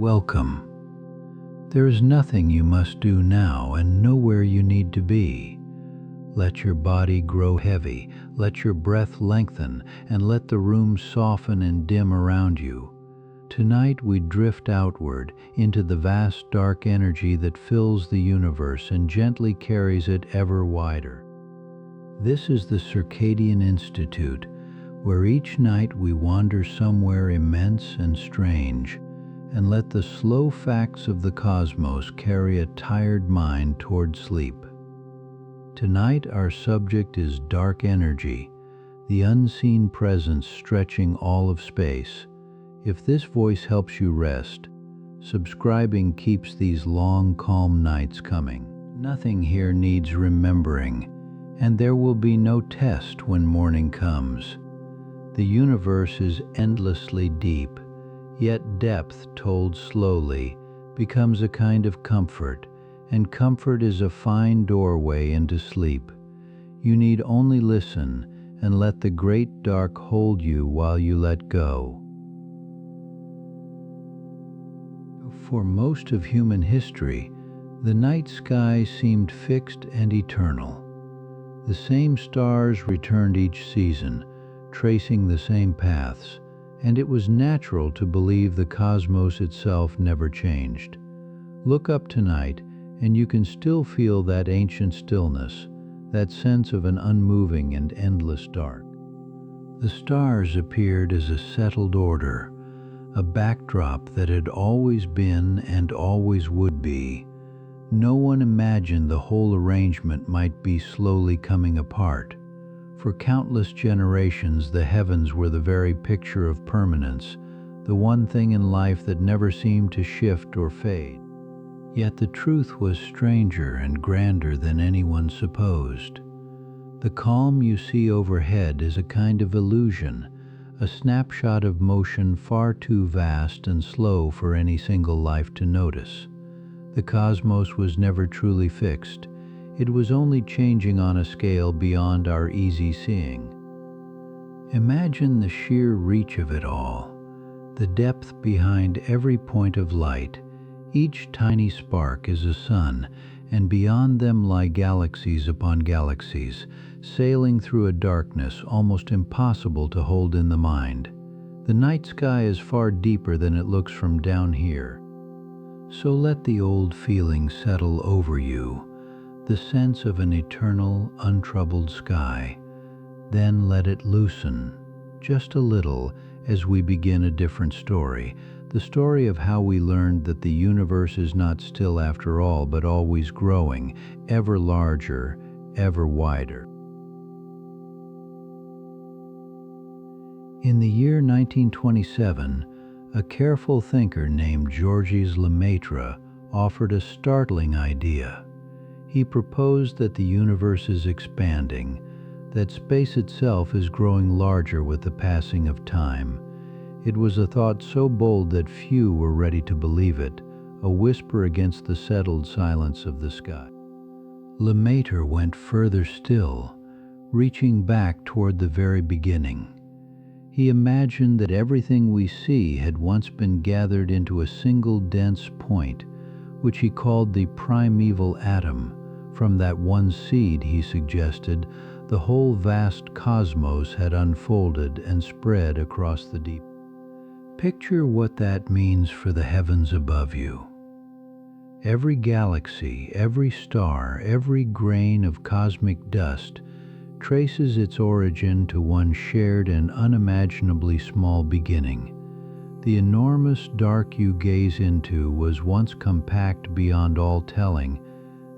welcome. There is nothing you must do now and nowhere you need to be. Let your body grow heavy, let your breath lengthen, and let the room soften and dim around you. Tonight we drift outward into the vast dark energy that fills the universe and gently carries it ever wider. This is the Circadian Institute, where each night we wander somewhere immense and strange, and let the slow facts of the cosmos carry a tired mind toward sleep. Tonight our subject is dark energy, the unseen presence stretching all of space. If this voice helps you rest, subscribing keeps these long, calm nights coming. Nothing here needs remembering, and there will be no test when morning comes. The universe is endlessly deep, yet depth told slowly becomes a kind of comfort, and comfort is a fine doorway into sleep. You need only listen and let the great dark hold you while you let go. For most of human history, the night sky seemed fixed and eternal. The same stars returned each season, tracing the same paths, and it was natural to believe the cosmos itself never changed. Look up tonight, and you can still feel that ancient stillness, that sense of an unmoving and endless dark. The stars appeared as a settled order, a backdrop that had always been and always would be. No one imagined the whole arrangement might be slowly coming apart. For countless generations, the heavens were the very picture of permanence, the one thing in life that never seemed to shift or fade. Yet the truth was stranger and grander than anyone supposed. The calm you see overhead is a kind of illusion, a snapshot of motion far too vast and slow for any single life to notice. The cosmos was never truly fixed. It was only changing on a scale beyond our easy seeing. Imagine the sheer reach of it all, the depth behind every point of light. Each tiny spark is a sun, and beyond them lie galaxies upon galaxies, sailing through a darkness almost impossible to hold in the mind. The night sky is far deeper than it looks from down here. So let the old feeling settle over you, the sense of an eternal, untroubled sky. Then let it loosen, just a little, as we begin a different story, the story of how we learned that the universe is not still after all, but always growing, ever larger, ever wider. In the year 1927, a careful thinker named Georges Lemaitre offered a startling idea. He proposed that the universe is expanding, that space itself is growing larger with the passing of time. It was a thought so bold that few were ready to believe it, a whisper against the settled silence of the sky. Lemaitre went further still, reaching back toward the very beginning. He imagined that everything we see had once been gathered into a single dense point, which he called the primeval atom. From that one seed, he suggested, the whole vast cosmos had unfolded and spread across the deep. Picture what that means for the heavens above you. Every galaxy, every star, every grain of cosmic dust traces its origin to one shared and unimaginably small beginning. The enormous dark you gaze into was once compact beyond all telling,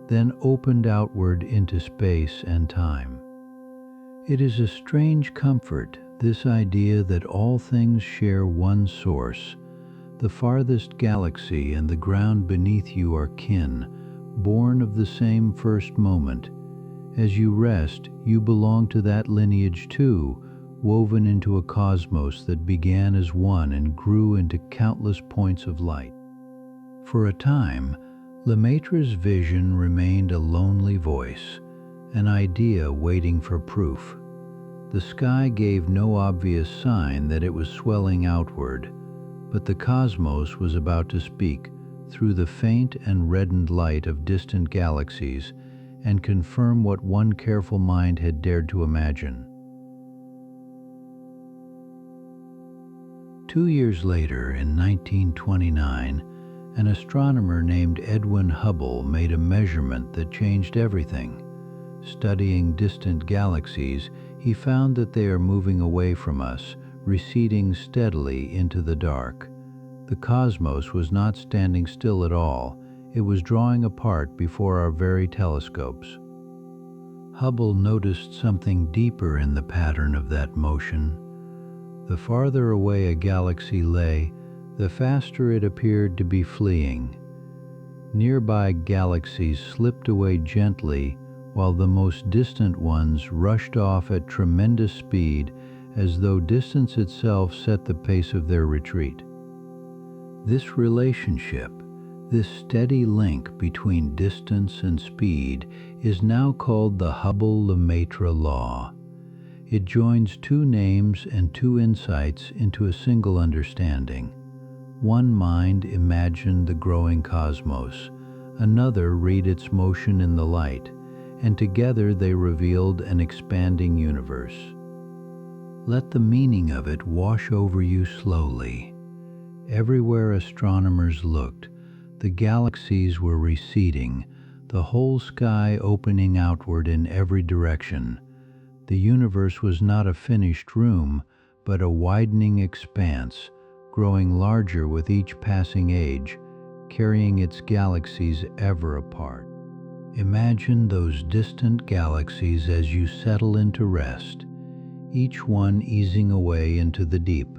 then opened outward into space and time. It is a strange comfort, this idea that all things share one source. The farthest galaxy and the ground beneath you are kin, born of the same first moment. As you rest, you belong to that lineage too, woven into a cosmos that began as one and grew into countless points of light. For a time, Lemaitre's vision remained a lonely voice, an idea waiting for proof. The sky gave no obvious sign that it was swelling outward, But the cosmos was about to speak through the faint and reddened light of distant galaxies and confirm what one careful mind had dared to imagine. 2 years later, in 1929, an astronomer named Edwin Hubble made a measurement that changed everything. Studying distant galaxies, he found that they are moving away from us, receding steadily into the dark. The cosmos was not standing still at all. It was drawing apart before our very telescopes. Hubble noticed something deeper in the pattern of that motion. The farther away a galaxy lay, the faster it appeared to be fleeing. Nearby galaxies slipped away gently, while the most distant ones rushed off at tremendous speed, as though distance itself set the pace of their retreat. This relationship, this steady link between distance and speed, is now called the Hubble-Lemaitre law. It joins two names and two insights into a single understanding. One mind imagined the growing cosmos, another read its motion in the light, and together they revealed an expanding universe. Let the meaning of it wash over you slowly. Everywhere astronomers looked, the galaxies were receding, the whole sky opening outward in every direction. The universe was not a finished room, but a widening expanse, growing larger with each passing age, carrying its galaxies ever apart. Imagine those distant galaxies as you settle into rest, each one easing away into the deep.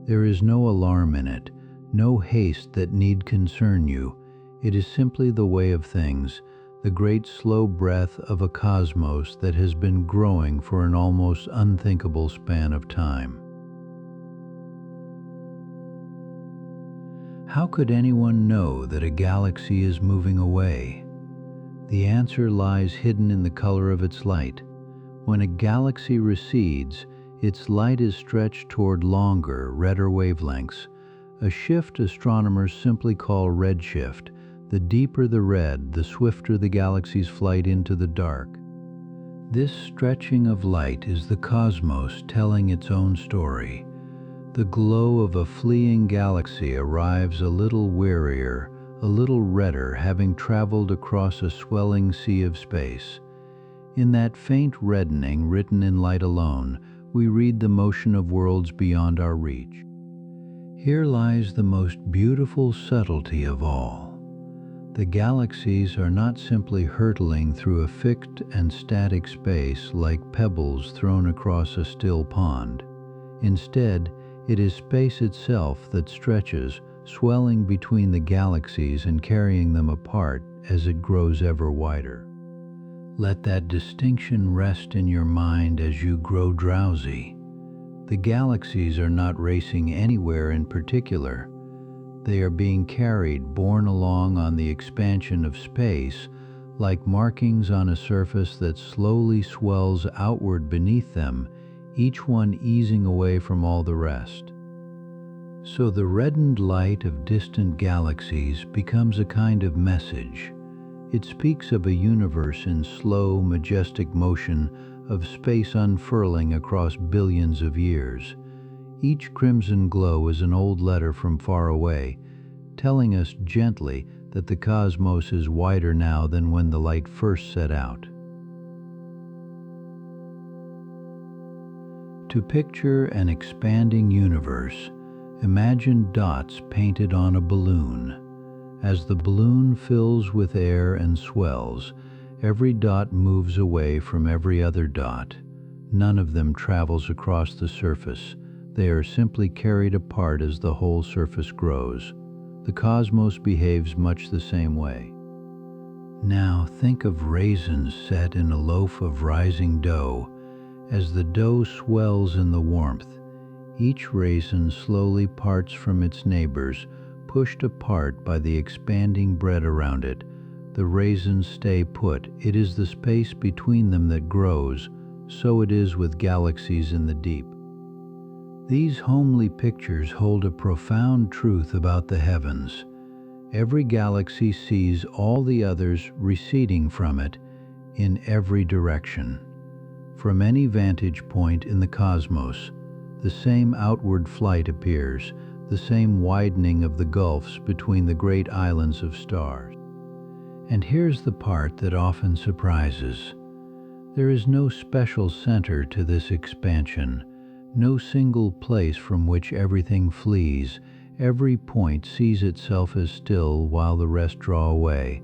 There is no alarm in it, no haste that need concern you. It is simply the way of things, the great slow breath of a cosmos that has been growing for an almost unthinkable span of time. How could anyone know that a galaxy is moving away? The answer lies hidden in the color of its light. When a galaxy recedes, its light is stretched toward longer, redder wavelengths, a shift astronomers simply call redshift. The deeper the red, the swifter the galaxy's flight into the dark. This stretching of light is the cosmos telling its own story. The glow of a fleeing galaxy arrives a little wearier, a little redder, having traveled across a swelling sea of space. In that faint reddening written in light alone, we read the motion of worlds beyond our reach. Here lies the most beautiful subtlety of all. The galaxies are not simply hurtling through a fixed and static space like pebbles thrown across a still pond. Instead, it is space itself that stretches, swelling between the galaxies and carrying them apart as it grows ever wider. Let that distinction rest in your mind as you grow drowsy. The galaxies are not racing anywhere in particular. They are being carried, borne along on the expansion of space, like markings on a surface that slowly swells outward beneath them, each one easing away from all the rest. So the reddened light of distant galaxies becomes a kind of message. It speaks of a universe in slow, majestic motion, of space unfurling across billions of years. Each crimson glow is an old letter from far away, telling us gently that the cosmos is wider now than when the light first set out. To picture an expanding universe, imagine dots painted on a balloon. As the balloon fills with air and swells, every dot moves away from every other dot. None of them travels across the surface. They are simply carried apart as the whole surface grows. The cosmos behaves much the same way. Now think of raisins set in a loaf of rising dough. As the dough swells in the warmth, each raisin slowly parts from its neighbors, pushed apart by the expanding bread around it. The raisins stay put. It is the space between them that grows. So it is with galaxies in the deep. These homely pictures hold a profound truth about the heavens. Every galaxy sees all the others receding from it in every direction. From any vantage point in the cosmos, the same outward flight appears, the same widening of the gulfs between the great islands of stars. And here's the part that often surprises. There is no special center to this expansion, no single place from which everything flees. Every point sees itself as still while the rest draw away.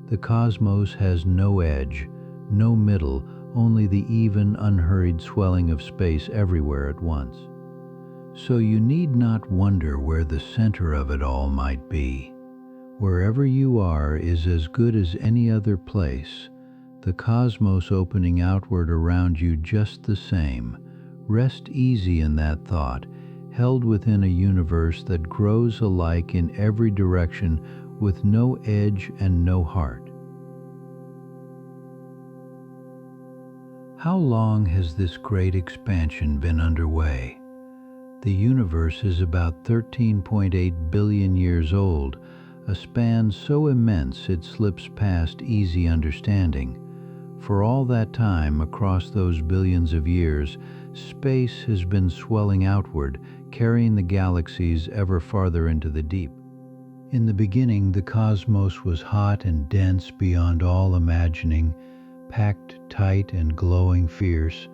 The cosmos has no edge, no middle, only the even, unhurried swelling of space everywhere at once. So you need not wonder where the center of it all might be. Wherever you are is as good as any other place, the cosmos opening outward around you just the same. Rest easy in that thought, held within a universe that grows alike in every direction with no edge and no heart. How long has this great expansion been underway? The universe is about 13.8 billion years old, a span so immense it slips past easy understanding. For all that time, across those billions of years, space has been swelling outward, carrying the galaxies ever farther into the deep. In the beginning, the cosmos was hot and dense beyond all imagining, packed tight and glowing fierce.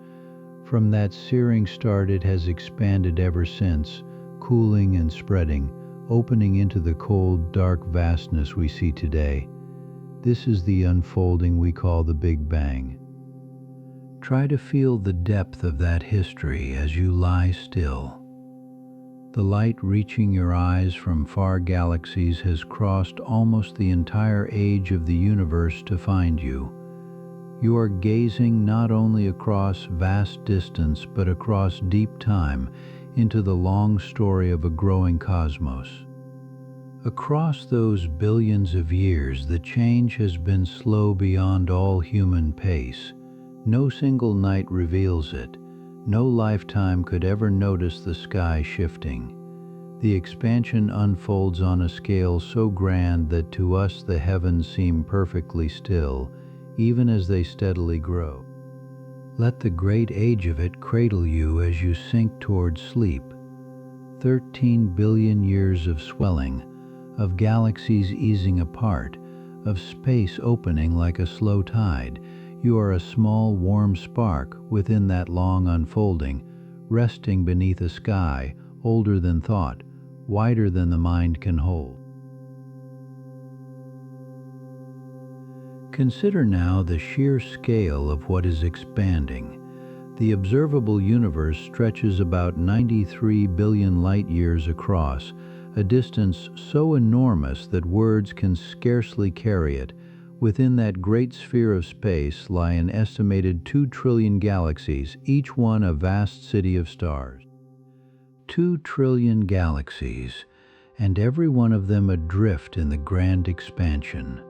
From that searing start it has expanded ever since, cooling and spreading, opening into the cold, dark vastness we see today. This is the unfolding we call the Big Bang. Try to feel the depth of that history as you lie still. The light reaching your eyes from far galaxies has crossed almost the entire age of the universe to find you. You are gazing not only across vast distance but across deep time into the long story of a growing cosmos. Across those billions of years, the change has been slow beyond all human pace. No single night reveals it. No lifetime could ever notice the sky shifting. The expansion unfolds on a scale so grand that to us the heavens seem perfectly still, even as they steadily grow. Let the great age of it cradle you as you sink toward sleep. 13 billion years of swelling, of galaxies easing apart, of space opening like a slow tide. You are a small, warm spark within that long unfolding, resting beneath a sky older than thought, wider than the mind can hold. Consider now the sheer scale of what is expanding. The observable universe stretches about 93 billion light-years across, a distance so enormous that words can scarcely carry it. Within that great sphere of space lie an estimated 2 trillion galaxies, each one a vast city of stars. 2 trillion galaxies, and every one of them adrift in the grand expansion.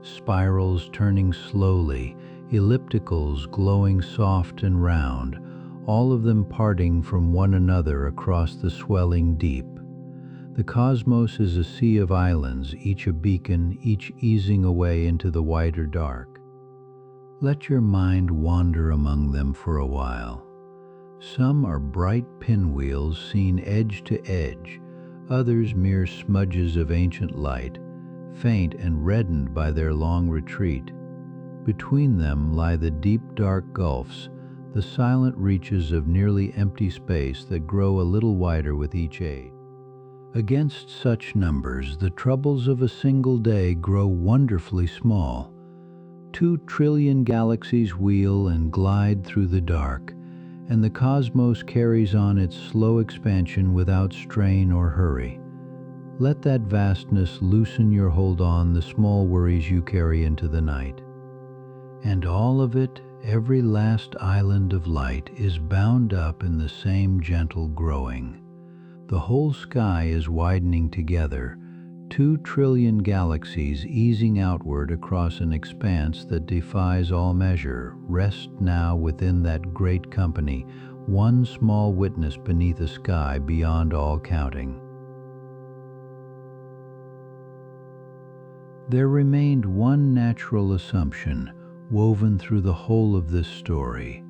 Spirals turning slowly, ellipticals glowing soft and round, all of them parting from one another across the swelling deep. The cosmos is a sea of islands, each a beacon, each easing away into the wider dark. Let your mind wander among them for a while. Some are bright pinwheels seen edge to edge, others mere smudges of ancient light, faint and reddened by their long retreat. Between them lie the deep dark gulfs, the silent reaches of nearly empty space that grow a little wider with each age. Against such numbers, the troubles of a single day grow wonderfully small. 2 trillion galaxies wheel and glide through the dark, and the cosmos carries on its slow expansion without strain or hurry. Let that vastness loosen your hold on the small worries you carry into the night. And all of it, every last island of light, is bound up in the same gentle growing. The whole sky is widening together, 2 trillion galaxies easing outward across an expanse that defies all measure. Rest now within that great company, one small witness beneath a sky beyond all counting. There remained one natural assumption woven through the whole of this story.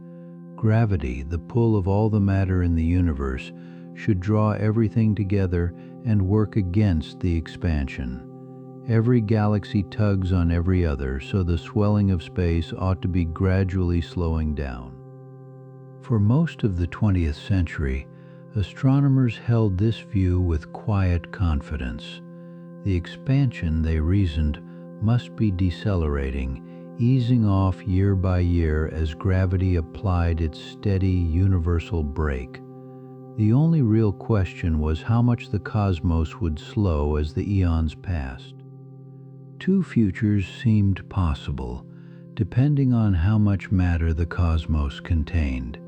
Gravity, the pull of all the matter in the universe, should draw everything together and work against the expansion. Every galaxy tugs on every other, so the swelling of space ought to be gradually slowing down. For most of the 20th century, astronomers held this view with quiet confidence. The expansion, they reasoned, must be decelerating, easing off year by year as gravity applied its steady universal brake. The only real question was how much the cosmos would slow as the eons passed. Two futures seemed possible, depending on how much matter the cosmos contained.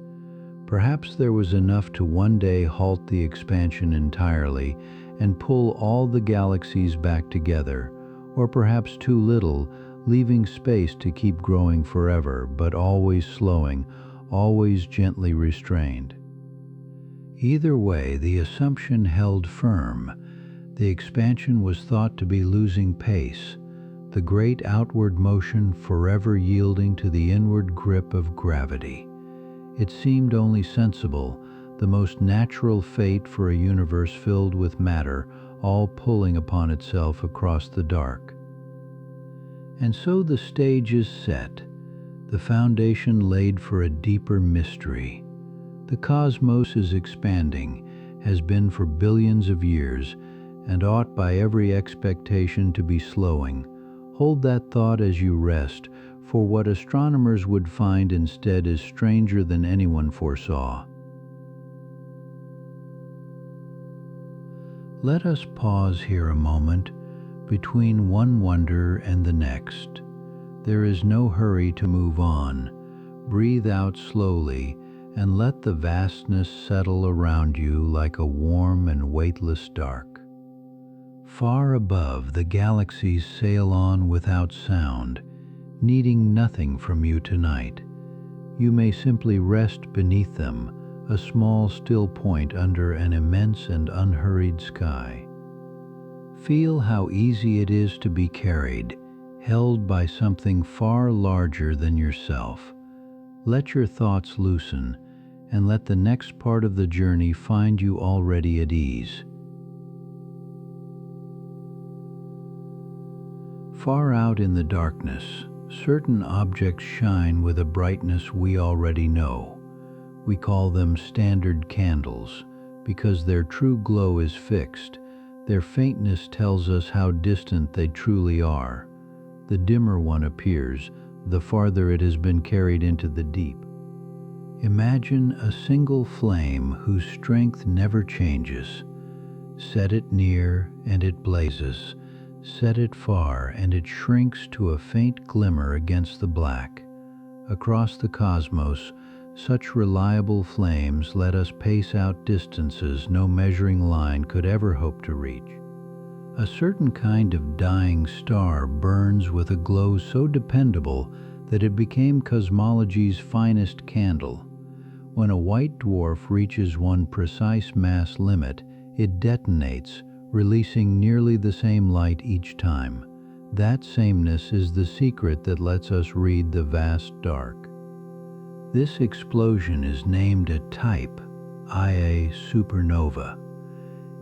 Perhaps there was enough to one day halt the expansion entirely and pull all the galaxies back together, or perhaps too little, leaving space to keep growing forever, but always slowing, always gently restrained. Either way, the assumption held firm. The expansion was thought to be losing pace, the great outward motion forever yielding to the inward grip of gravity. It seemed only sensible, the most natural fate for a universe filled with matter, all pulling upon itself across the dark. And so the stage is set, the foundation laid for a deeper mystery. The cosmos is expanding, has been for billions of years, and ought by every expectation to be slowing. Hold that thought as you rest, for what astronomers would find instead is stranger than anyone foresaw. Let us pause here a moment, between one wonder and the next. There is no hurry to move on. Breathe out slowly and let the vastness settle around you like a warm and weightless dark. Far above, the galaxies sail on without sound, needing nothing from you tonight. You may simply rest beneath them, a small still point under an immense and unhurried sky. Feel how easy it is to be carried, held by something far larger than yourself. Let your thoughts loosen, and let the next part of the journey find you already at ease. Far out in the darkness, certain objects shine with a brightness we already know. We call them standard candles, because their true glow is fixed. Their faintness tells us how distant they truly are. The dimmer one appears, the farther it has been carried into the deep. Imagine a single flame whose strength never changes. Set it near, and it blazes. Set it far, and it shrinks to a faint glimmer against the black. Across the cosmos, such reliable flames let us pace out distances no measuring line could ever hope to reach. A certain kind of dying star burns with a glow so dependable that it became cosmology's finest candle. When a white dwarf reaches one precise mass limit, it detonates, releasing nearly the same light each time. That sameness is the secret that lets us read the vast dark. This explosion is named a type, Ia supernova.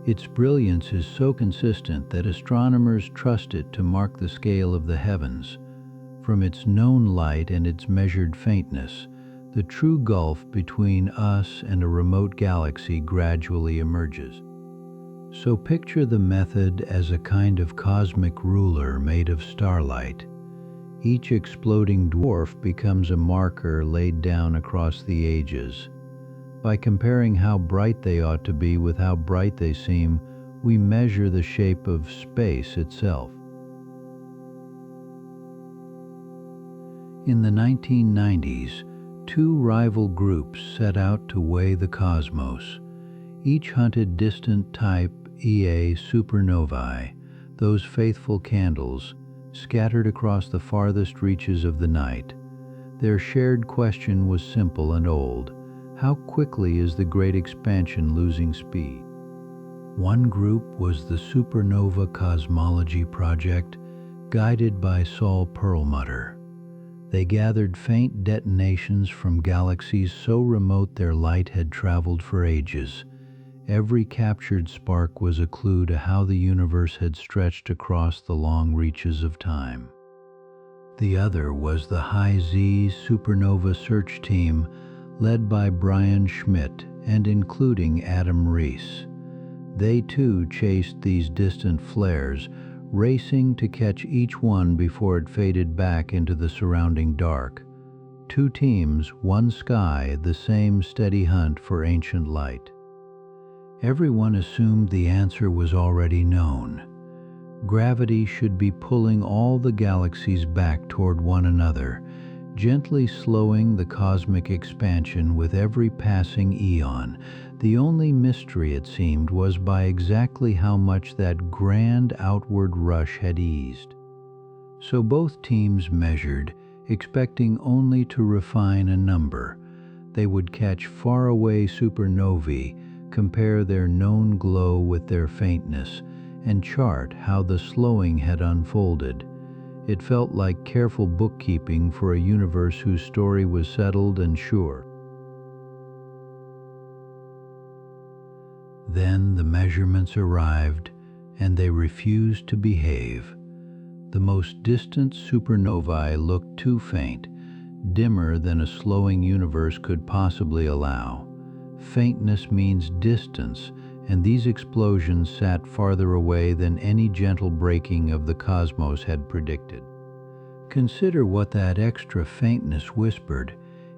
Its brilliance is so consistent that astronomers trust it to mark the scale of the heavens. From its known light and its measured faintness, the true gulf between us and a remote galaxy gradually emerges. So picture the method as a kind of cosmic ruler made of starlight. Each exploding dwarf becomes a marker laid down across the ages. By comparing how bright they ought to be with how bright they seem, we measure the shape of space itself. In the 1990s, two rival groups set out to weigh the cosmos. Each hunted distant type Ia supernovae, those faithful candles, scattered across the farthest reaches of the night. Their shared question was simple and old. How quickly is the great expansion losing speed? One group was the Supernova Cosmology Project, guided by Saul Perlmutter. They gathered faint detonations from galaxies so remote their light had traveled for ages. Every captured spark was a clue to how the universe had stretched across the long reaches of time. The other was the High Z Supernova Search Team, led by Brian Schmidt and including Adam Rees. They too chased these distant flares, racing to catch each one before it faded back into the surrounding dark. Two teams, one sky, the same steady hunt for ancient light. Everyone assumed the answer was already known. Gravity should be pulling all the galaxies back toward one another, gently slowing the cosmic expansion with every passing eon. The only mystery, it seemed, was by exactly how much that grand outward rush had eased. So both teams measured, expecting only to refine a number. They would catch faraway supernovae, compare their known glow with their faintness, and chart how the slowing had unfolded. It felt like careful bookkeeping for a universe whose story was settled and sure. Then the measurements arrived, and they refused to behave. The most distant supernovae looked too faint, dimmer than a slowing universe could possibly allow. Faintness means distance, and these explosions sat farther away than any gentle breaking of the cosmos had predicted. Consider what that extra faintness whispered.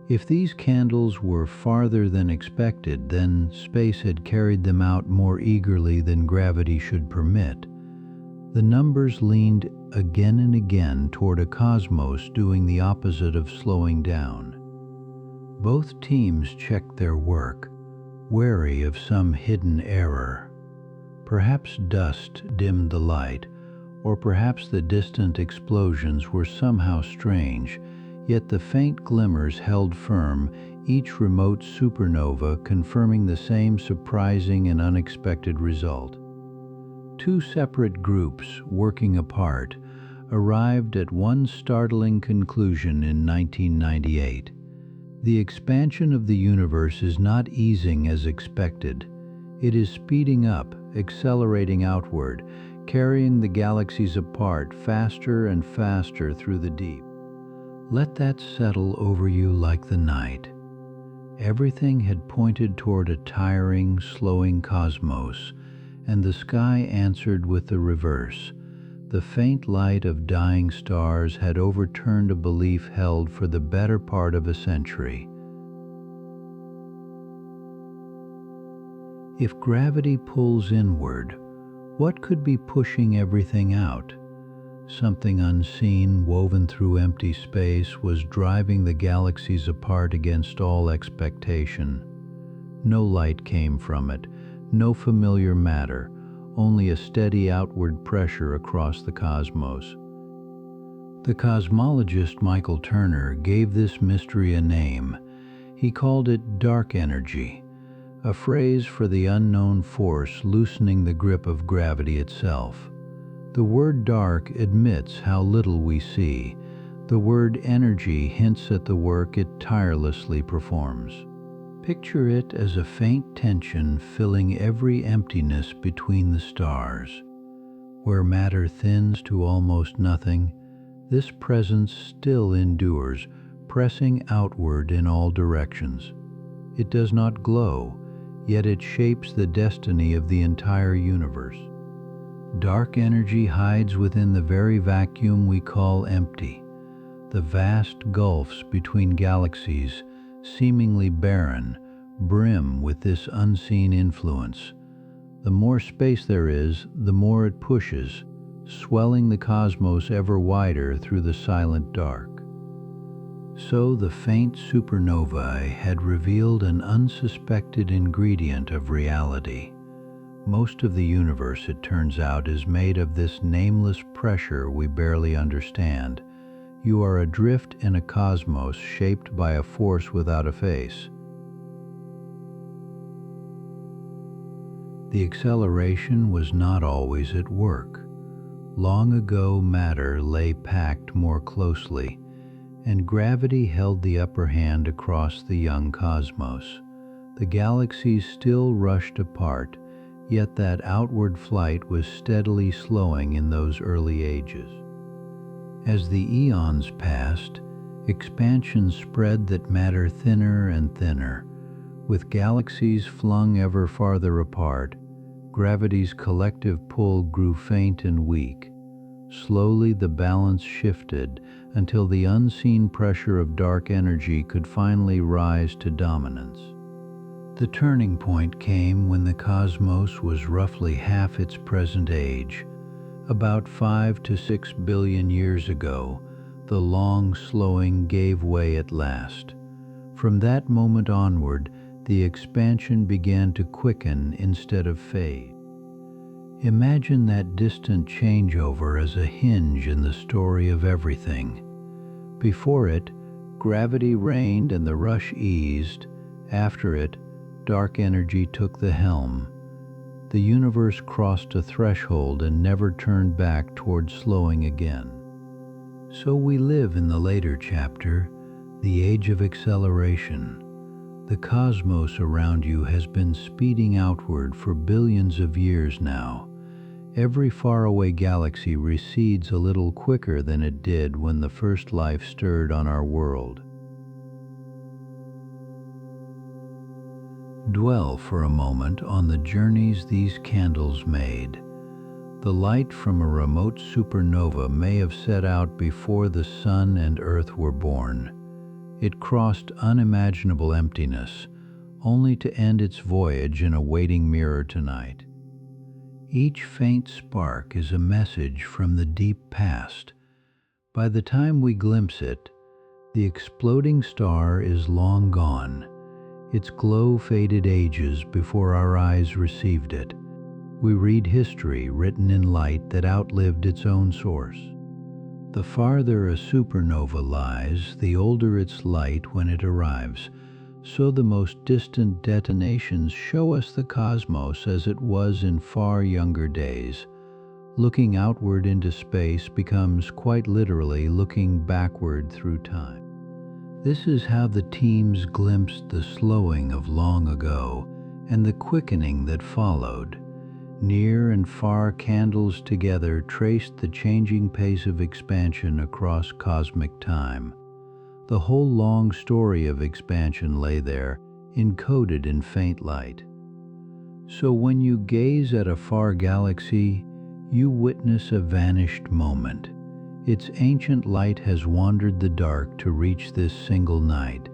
If these candles were farther than expected, then space had carried them out more eagerly than gravity should permit. The numbers leaned again and again toward a cosmos doing the opposite of slowing down. Both teams checked their work, wary of some hidden error. Perhaps dust dimmed the light, or perhaps the distant explosions were somehow strange, yet the faint glimmers held firm, each remote supernova confirming the same surprising and unexpected result. Two separate groups, working apart, arrived at one startling conclusion in 1998. The expansion of the universe is not easing as expected. It is speeding up, accelerating outward, carrying the galaxies apart faster and faster through the deep. Let that settle over you like the night. Everything had pointed toward a tiring, slowing cosmos, and the sky answered with the reverse. The faint light of dying stars had overturned a belief held for the better part of a century. If gravity pulls inward, what could be pushing everything out? Something unseen, woven through empty space, was driving the galaxies apart against all expectation. No light came from it, no familiar matter, only a steady outward pressure across the cosmos. The cosmologist Michael Turner gave this mystery a name. He called it dark energy, a phrase for the unknown force loosening the grip of gravity itself. The word dark admits how little we see. The word energy hints at the work it tirelessly performs. Picture it as a faint tension filling every emptiness between the stars. Where matter thins to almost nothing, this presence still endures, pressing outward in all directions. It does not glow, yet it shapes the destiny of the entire universe. Dark energy hides within the very vacuum we call empty, the vast gulfs between galaxies, seemingly barren, brim with this unseen influence. The more space there is, the more it pushes, swelling the cosmos ever wider through the silent dark. So the faint supernovae had revealed an unsuspected ingredient of reality. Most of the universe, it turns out, is made of this nameless pressure we barely understand. You are adrift in a cosmos shaped by a force without a face. The acceleration was not always at work. Long ago, matter lay packed more closely, and gravity held the upper hand across the young cosmos. The galaxies still rushed apart, yet that outward flight was steadily slowing in those early ages. As the eons passed, expansion spread that matter thinner and thinner. With galaxies flung ever farther apart, gravity's collective pull grew faint and weak. Slowly the balance shifted until the unseen pressure of dark energy could finally rise to dominance. The turning point came when the cosmos was roughly half its present age. About 5 to 6 billion years ago, the long slowing gave way at last. From that moment onward, the expansion began to quicken instead of fade. Imagine that distant changeover as a hinge in the story of everything. Before it, gravity reigned and the rush eased. After it, dark energy took the helm. The universe crossed a threshold and never turned back toward slowing again. So we live in the later chapter, the age of acceleration. The cosmos around you has been speeding outward for billions of years now. Every faraway galaxy recedes a little quicker than it did when the first life stirred on our world. Dwell for a moment on the journeys these candles made. The light from a remote supernova may have set out before the sun and earth were born. It crossed unimaginable emptiness, only to end its voyage in a waiting mirror tonight. Each faint spark is a message from the deep past. By the time we glimpse it, the exploding star is long gone. Its glow faded ages before our eyes received it. We read history written in light that outlived its own source. The farther a supernova lies, the older its light when it arrives. So the most distant detonations show us the cosmos as it was in far younger days. Looking outward into space becomes quite literally looking backward through time. This is how the teams glimpsed the slowing of long ago and the quickening that followed. Near and far candles together traced the changing pace of expansion across cosmic time. The whole long story of expansion lay there, encoded in faint light. So when you gaze at a far galaxy, you witness a vanished moment. Its ancient light has wandered the dark to reach this single night.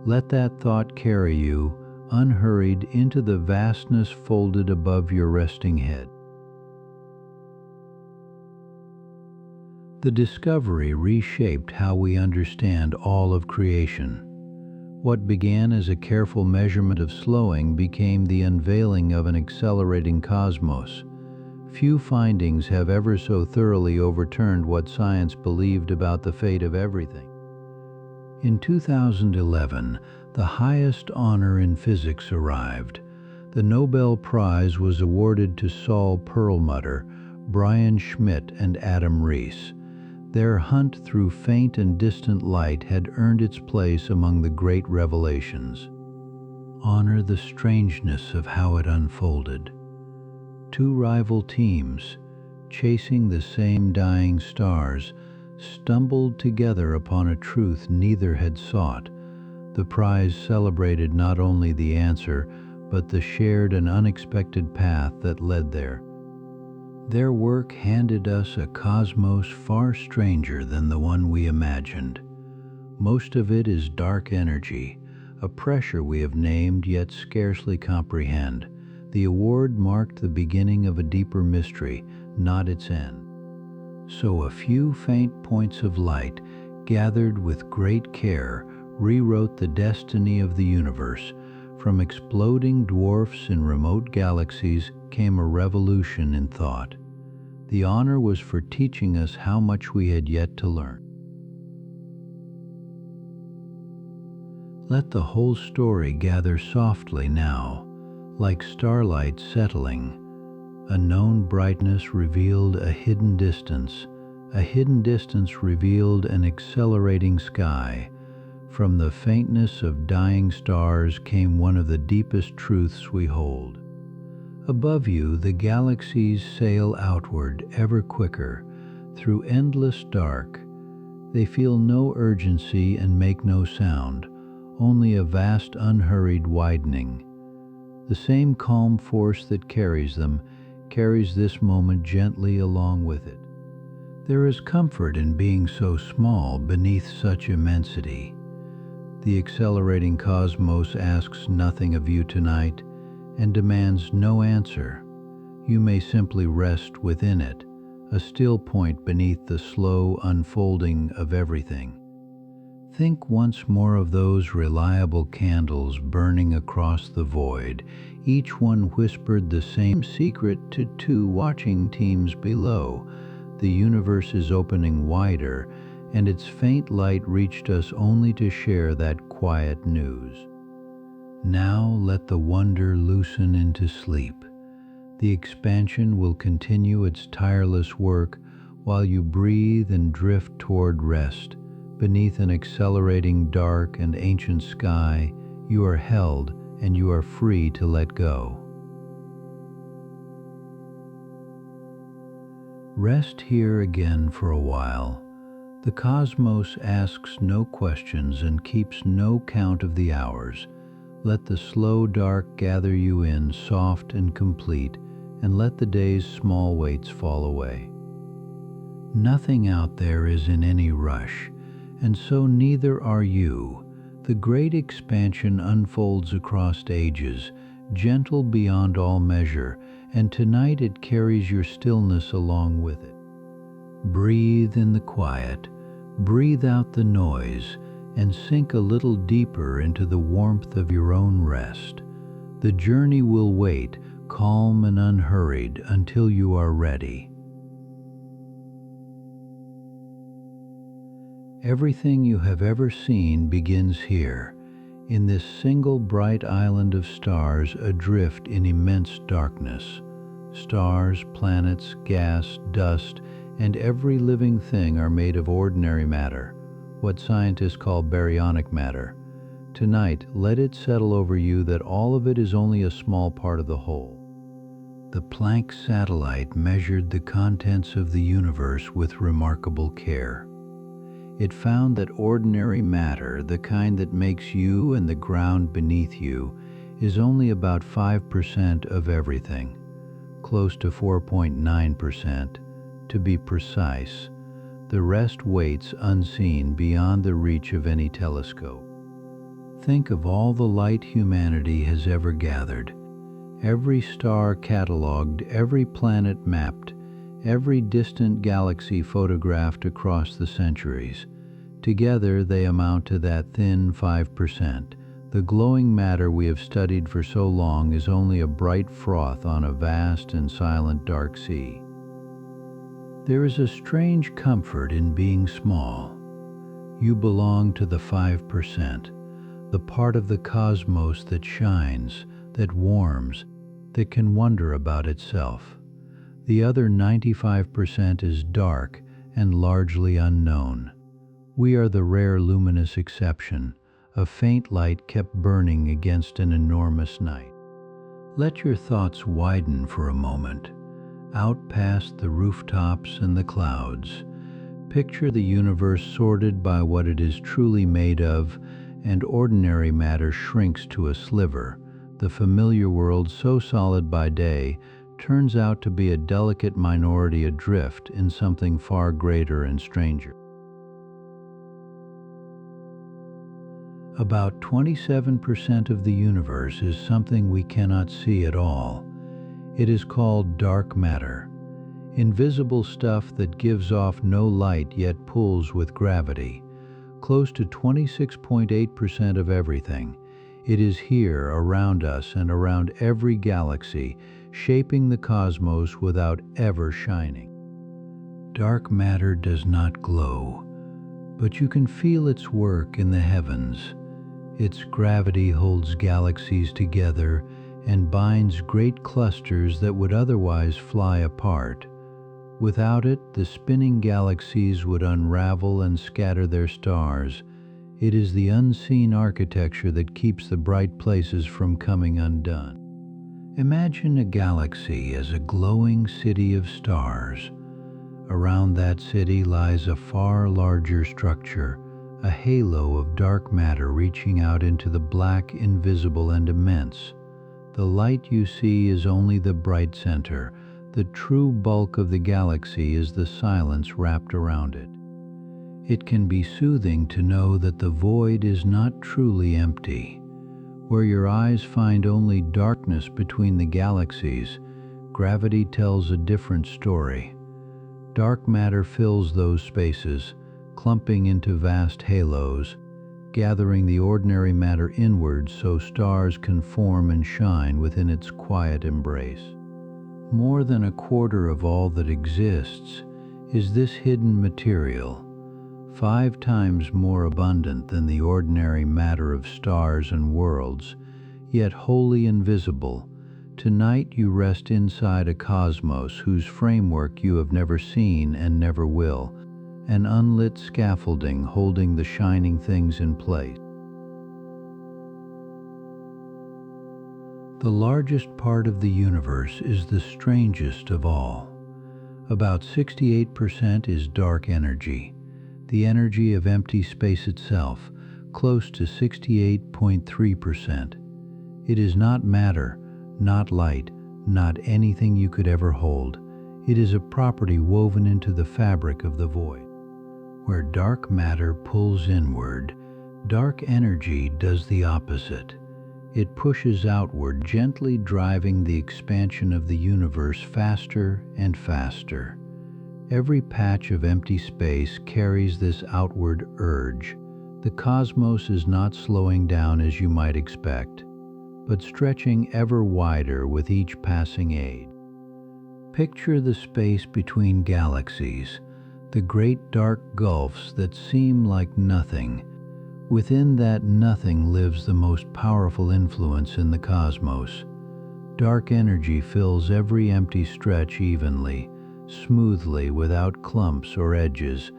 Let that thought carry you, unhurried, into the vastness folded above your resting head. The discovery reshaped how we understand all of creation. What began as a careful measurement of slowing became the unveiling of an accelerating cosmos. Few findings have ever so thoroughly overturned what science believed about the fate of everything. In 2011, the highest honor in physics arrived. The Nobel Prize was awarded to Saul Perlmutter, Brian Schmidt, and Adam Rees. Their hunt through faint and distant light had earned its place among the great revelations. Honor the strangeness of how it unfolded. Two rival teams, chasing the same dying stars, stumbled together upon a truth neither had sought. The prize celebrated not only the answer, but the shared and unexpected path that led there. Their work handed us a cosmos far stranger than the one we imagined. Most of it is dark energy, a pressure we have named yet scarcely comprehend. The award marked the beginning of a deeper mystery, not its end. So a few faint points of light, gathered with great care, rewrote the destiny of the universe. From exploding dwarfs in remote galaxies came a revolution in thought. The honor was for teaching us how much we had yet to learn. Let the whole story gather softly now. Like starlight settling, a known brightness revealed a hidden distance revealed an accelerating sky. From the faintness of dying stars came one of the deepest truths we hold. Above you, the galaxies sail outward ever quicker, through endless dark. They feel no urgency and make no sound, only a vast unhurried widening. The same calm force that carries them carries this moment gently along with it. There is comfort in being so small beneath such immensity. The accelerating cosmos asks nothing of you tonight and demands no answer. You may simply rest within it, a still point beneath the slow unfolding of everything. Think once more of those reliable candles burning across the void. Each one whispered the same secret to two watching teams below. The universe is opening wider, and its faint light reached us only to share that quiet news. Now let the wonder loosen into sleep. The expansion will continue its tireless work while you breathe and drift toward rest. Beneath an accelerating dark and ancient sky, you are held and you are free to let go. Rest here again for a while. The cosmos asks no questions and keeps no count of the hours. Let the slow dark gather you in, soft and complete, and let the day's small weights fall away. Nothing out there is in any rush, and so neither are you. The great expansion unfolds across ages, gentle beyond all measure, and tonight it carries your stillness along with it. Breathe in the quiet, breathe out the noise, and sink a little deeper into the warmth of your own rest. The journey will wait, calm and unhurried, until you are ready. Everything you have ever seen begins here, in this single bright island of stars adrift in immense darkness. Stars, planets, gas, dust, and every living thing are made of ordinary matter, what scientists call baryonic matter. Tonight, let it settle over you that all of it is only a small part of the whole. The Planck satellite measured the contents of the universe with remarkable care. It found that ordinary matter, the kind that makes you and the ground beneath you, is only about 5% of everything, close to 4.9%, to be precise. The rest waits unseen beyond the reach of any telescope. Think of all the light humanity has ever gathered, every star catalogued, every planet mapped, every distant galaxy photographed across the centuries. Together they amount to that thin 5%. The glowing matter we have studied for so long is only a bright froth on a vast and silent dark sea. There is a strange comfort in being small. You belong to the 5%, the part of the cosmos that shines, that warms, that can wonder about itself. The other 95% is dark and largely unknown. We are the rare luminous exception, a faint light kept burning against an enormous night. Let your thoughts widen for a moment, out past the rooftops and the clouds. Picture the universe sorted by what it is truly made of, and ordinary matter shrinks to a sliver. The familiar world, so solid by day, turns out to be a delicate minority adrift in something far greater and stranger. About 27% of the universe is something we cannot see at all. It is called dark matter, invisible stuff that gives off no light yet pulls with gravity. Close to 26.8% of everything. It is here, around us and around every galaxy, shaping the cosmos without ever shining. Dark matter does not glow, but you can feel its work in the heavens. Its gravity holds galaxies together, and binds great clusters that would otherwise fly apart. Without it, the spinning galaxies would unravel and scatter their stars. It is the unseen architecture that keeps the bright places from coming undone. Imagine a galaxy as a glowing city of stars. Around that city lies a far larger structure, a halo of dark matter reaching out into the black, invisible, and immense. The light you see is only the bright center. The true bulk of the galaxy is the silence wrapped around it. It can be soothing to know that the void is not truly empty. Where your eyes find only darkness between the galaxies, gravity tells a different story. Dark matter fills those spaces, clumping into vast halos, gathering the ordinary matter inwards so stars can form and shine within its quiet embrace. More than a quarter of all that exists is this hidden material, 5 times more abundant than the ordinary matter of stars and worlds, yet wholly invisible. Tonight you rest inside a cosmos whose framework you have never seen and never will, an unlit scaffolding holding the shining things in place. The largest part of the universe is the strangest of all. About 68% is dark energy, the energy of empty space itself, close to 68.3%. It is not matter, not light, not anything you could ever hold. It is a property woven into the fabric of the void. Where dark matter pulls inward, dark energy does the opposite. It pushes outward, gently driving the expansion of the universe faster and faster. Every patch of empty space carries this outward urge. The cosmos is not slowing down as you might expect, but stretching ever wider with each passing age. Picture the space between galaxies, the great dark gulfs that seem like nothing. Within that nothing lives the most powerful influence in the cosmos. Dark energy fills every empty stretch evenly, smoothly, without clumps or edges.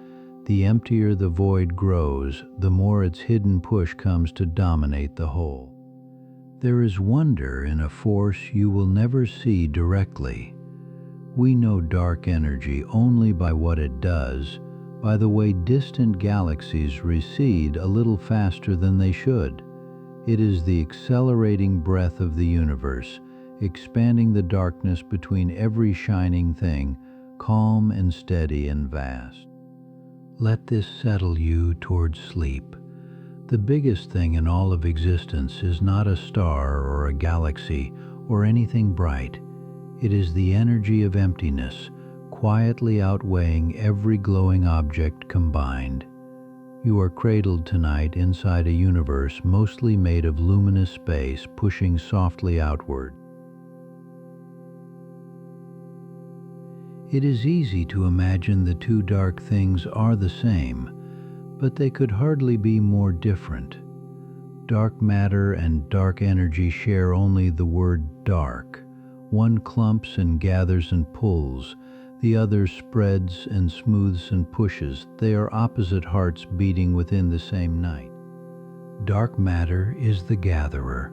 The emptier the void grows, the more its hidden push comes to dominate the whole. There is wonder in a force you will never see directly. We know dark energy only by what it does, by the way distant galaxies recede a little faster than they should. It is the accelerating breath of the universe, expanding the darkness between every shining thing, calm and steady and vast. Let this settle you toward sleep. The biggest thing in all of existence is not a star or a galaxy or anything bright. It is the energy of emptiness, quietly outweighing every glowing object combined. You are cradled tonight inside a universe mostly made of luminous space pushing softly outward. It is easy to imagine the two dark things are the same, but they could hardly be more different. Dark matter and dark energy share only the word dark. One clumps and gathers and pulls, the other spreads and smooths and pushes. They are opposite hearts beating within the same night. Dark matter is the gatherer.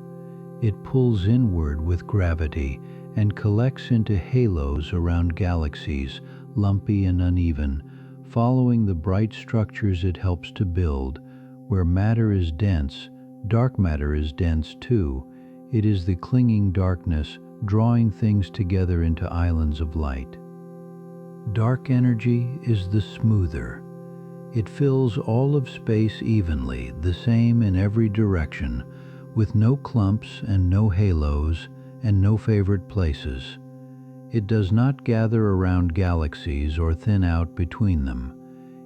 It pulls inward with gravity and collects into halos around galaxies, lumpy and uneven, following the bright structures it helps to build. Where matter is dense, dark matter is dense too. It is the clinging darkness, drawing things together into islands of light. Dark energy is the smoother. It fills all of space evenly, the same in every direction, with no clumps and no halos and no favorite places. It does not gather around galaxies or thin out between them.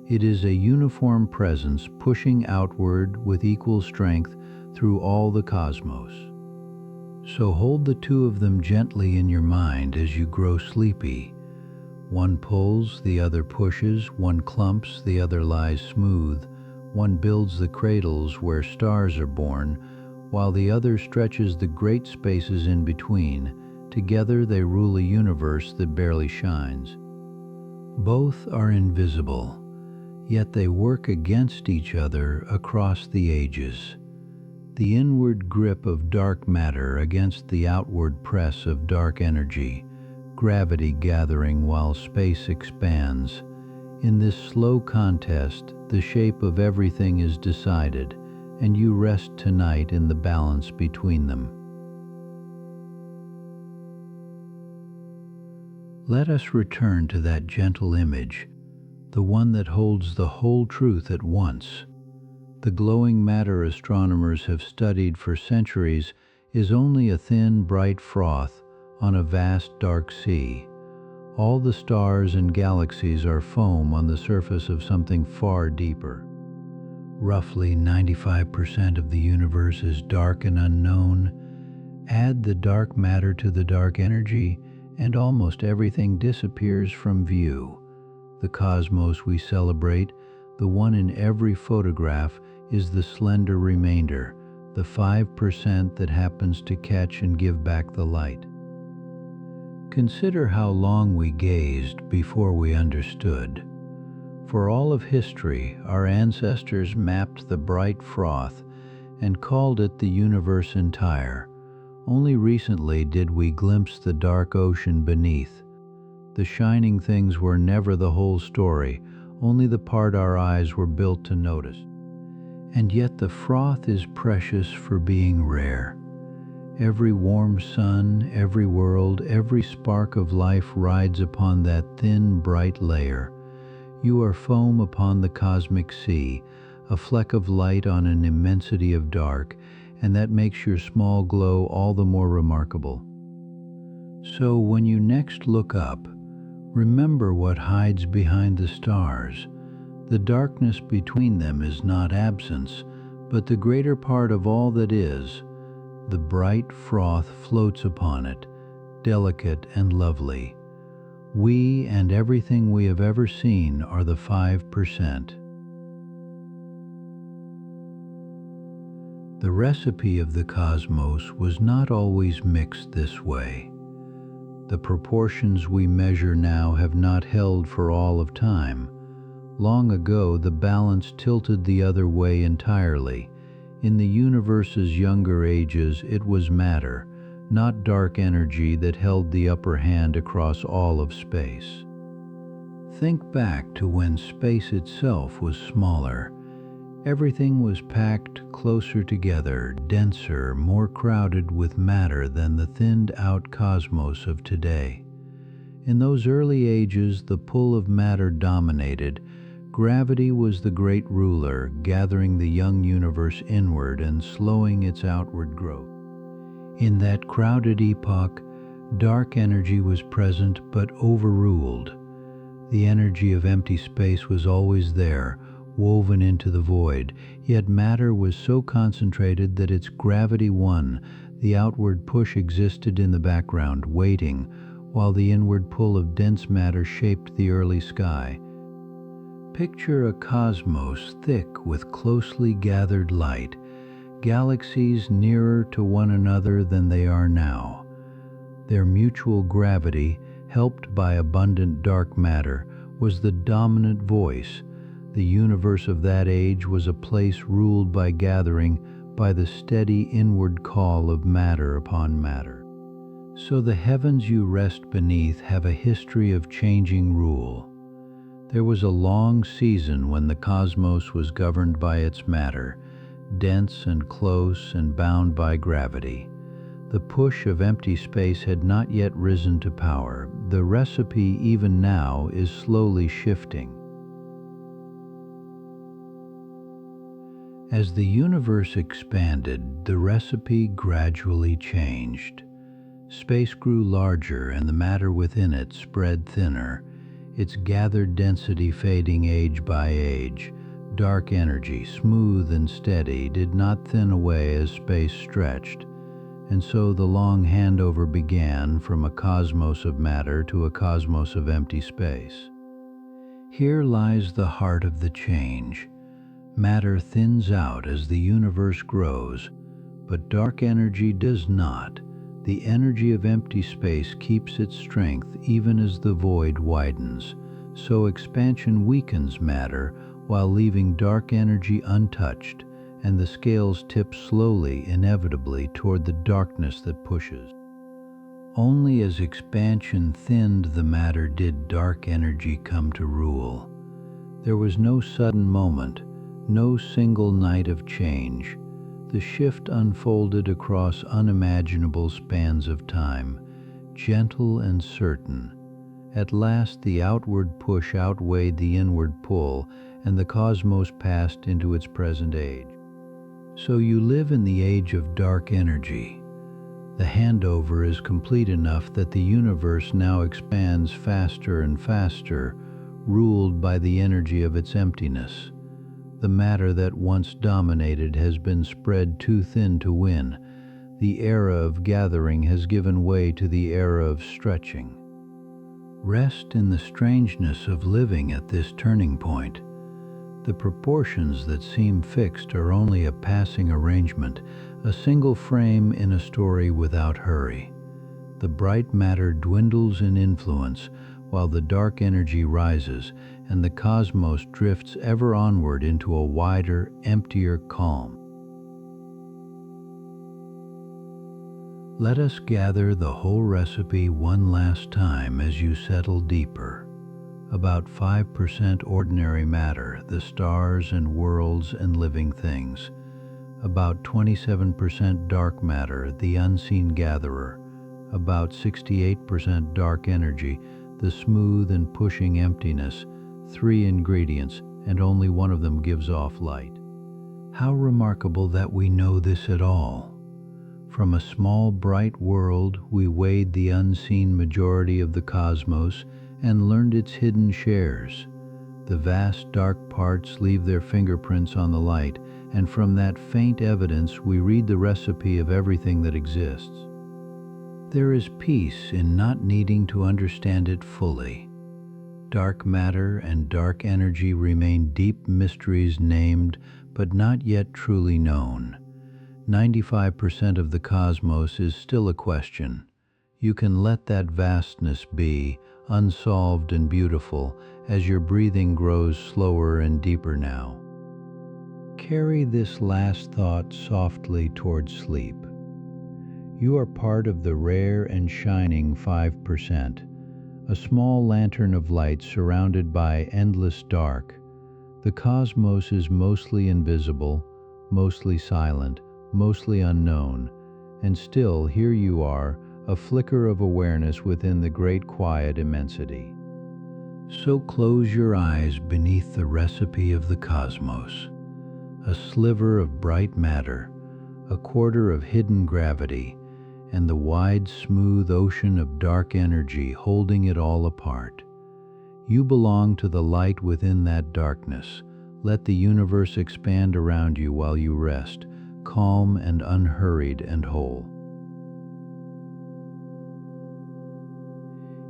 It is a uniform presence pushing outward with equal strength through all the cosmos. So hold the two of them gently in your mind as you grow sleepy. One pulls, the other pushes, one clumps, the other lies smooth, one builds the cradles where stars are born, while the other stretches the great spaces in between. Together they rule a universe that barely shines. Both are invisible, yet they work against each other across the ages. The inward grip of dark matter against the outward press of dark energy, gravity gathering while space expands. In this slow contest, the shape of everything is decided, and you rest tonight in the balance between them. Let us return to that gentle image, the one that holds the whole truth at once. The glowing matter astronomers have studied for centuries is only a thin, bright froth on a vast, dark sea. All the stars and galaxies are foam on the surface of something far deeper. Roughly 95% of the universe is dark and unknown. Add the dark matter to the dark energy, and almost everything disappears from view. The cosmos we celebrate, the one in every photograph, is the slender remainder, the 5% that happens to catch and give back the light. Consider how long we gazed before we understood. For all of history, our ancestors mapped the bright froth and called it the universe entire. Only recently did we glimpse the dark ocean beneath. The shining things were never the whole story, only the part our eyes were built to notice. And yet the froth is precious for being rare. Every warm sun, every world, every spark of life rides upon that thin, bright layer. You are foam upon the cosmic sea, a fleck of light on an immensity of dark, and that makes your small glow all the more remarkable. So when you next look up, remember what hides behind the stars. The darkness between them is not absence, but the greater part of all that is. The bright froth floats upon it, delicate and lovely. We and everything we have ever seen are the 5%. The recipe of the cosmos was not always mixed this way. The proportions we measure now have not held for all of time. Long ago, the balance tilted the other way entirely. In the universe's younger ages, it was matter, not dark energy, that held the upper hand across all of space. Think back to when space itself was smaller. Everything was packed closer together, denser, more crowded with matter than the thinned-out cosmos of today. In those early ages, the pull of matter dominated. Gravity was the great ruler, gathering the young universe inward and slowing its outward growth. In that crowded epoch, dark energy was present but overruled. The energy of empty space was always there, woven into the void, yet matter was so concentrated that its gravity won. The outward push existed in the background, waiting, while the inward pull of dense matter shaped the early sky. Picture a cosmos thick with closely gathered light, galaxies nearer to one another than they are now. Their mutual gravity, helped by abundant dark matter, was the dominant voice. The universe of that age was a place ruled by gathering, by the steady inward call of matter upon matter. So the heavens you rest beneath have a history of changing rule. There was a long season when the cosmos was governed by its matter, dense and close and bound by gravity. The push of empty space had not yet risen to power. The recipe, even now, is slowly shifting. As the universe expanded, the recipe gradually changed. Space grew larger and the matter within it spread thinner, its gathered density fading age by age. Dark energy, smooth and steady, did not thin away as space stretched, and so the long handover began from a cosmos of matter to a cosmos of empty space. Here lies the heart of the change. Matter thins out as the universe grows, But dark energy does not. The energy of empty space keeps its strength even as the void widens. So expansion weakens matter while leaving dark energy untouched, and the scales tip slowly, inevitably, toward the darkness that pushes. Only as expansion thinned the matter did dark energy come to rule. There was no sudden moment, no single night of change. The shift unfolded across unimaginable spans of time, gentle and certain. At last the outward push outweighed the inward pull, and the cosmos passed into its present age. So you live in the age of dark energy. The handover is complete enough that the universe now expands faster and faster, ruled by the energy of its emptiness. The matter that once dominated has been spread too thin to win. The era of gathering has given way to the era of stretching. Rest in the strangeness of living at this turning point. The proportions that seem fixed are only a passing arrangement, a single frame in a story without hurry. The bright matter dwindles in influence, while the dark energy rises, and the cosmos drifts ever onward into a wider, emptier calm. Let us gather the whole recipe one last time as you settle deeper. About 5% ordinary matter, the stars and worlds and living things. About 27% dark matter, the unseen gatherer. About 68% dark energy, the smooth and pushing emptiness. 3 ingredients, and only one of them gives off light. How remarkable that we know this at all. From a small bright world, we weighed the unseen majority of the cosmos and learned its hidden shares. The vast dark parts leave their fingerprints on the light, and from that faint evidence we read the recipe of everything that exists. There is peace in not needing to understand it fully. Dark matter and dark energy remain deep mysteries named but not yet truly known. 95% of the cosmos is still a question. You can let that vastness be, unsolved and beautiful, as your breathing grows slower and deeper now. Carry this last thought softly toward sleep. You are part of the rare and shining 5%, a small lantern of light surrounded by endless dark. The cosmos is mostly invisible, mostly silent, mostly unknown, and still here you are, a flicker of awareness within the great quiet immensity. So close your eyes beneath the recipe of the cosmos. A sliver of bright matter, a quarter of hidden gravity, and the wide, smooth ocean of dark energy holding it all apart. You belong to the light within that darkness. Let the universe expand around you while you rest, calm and unhurried and whole.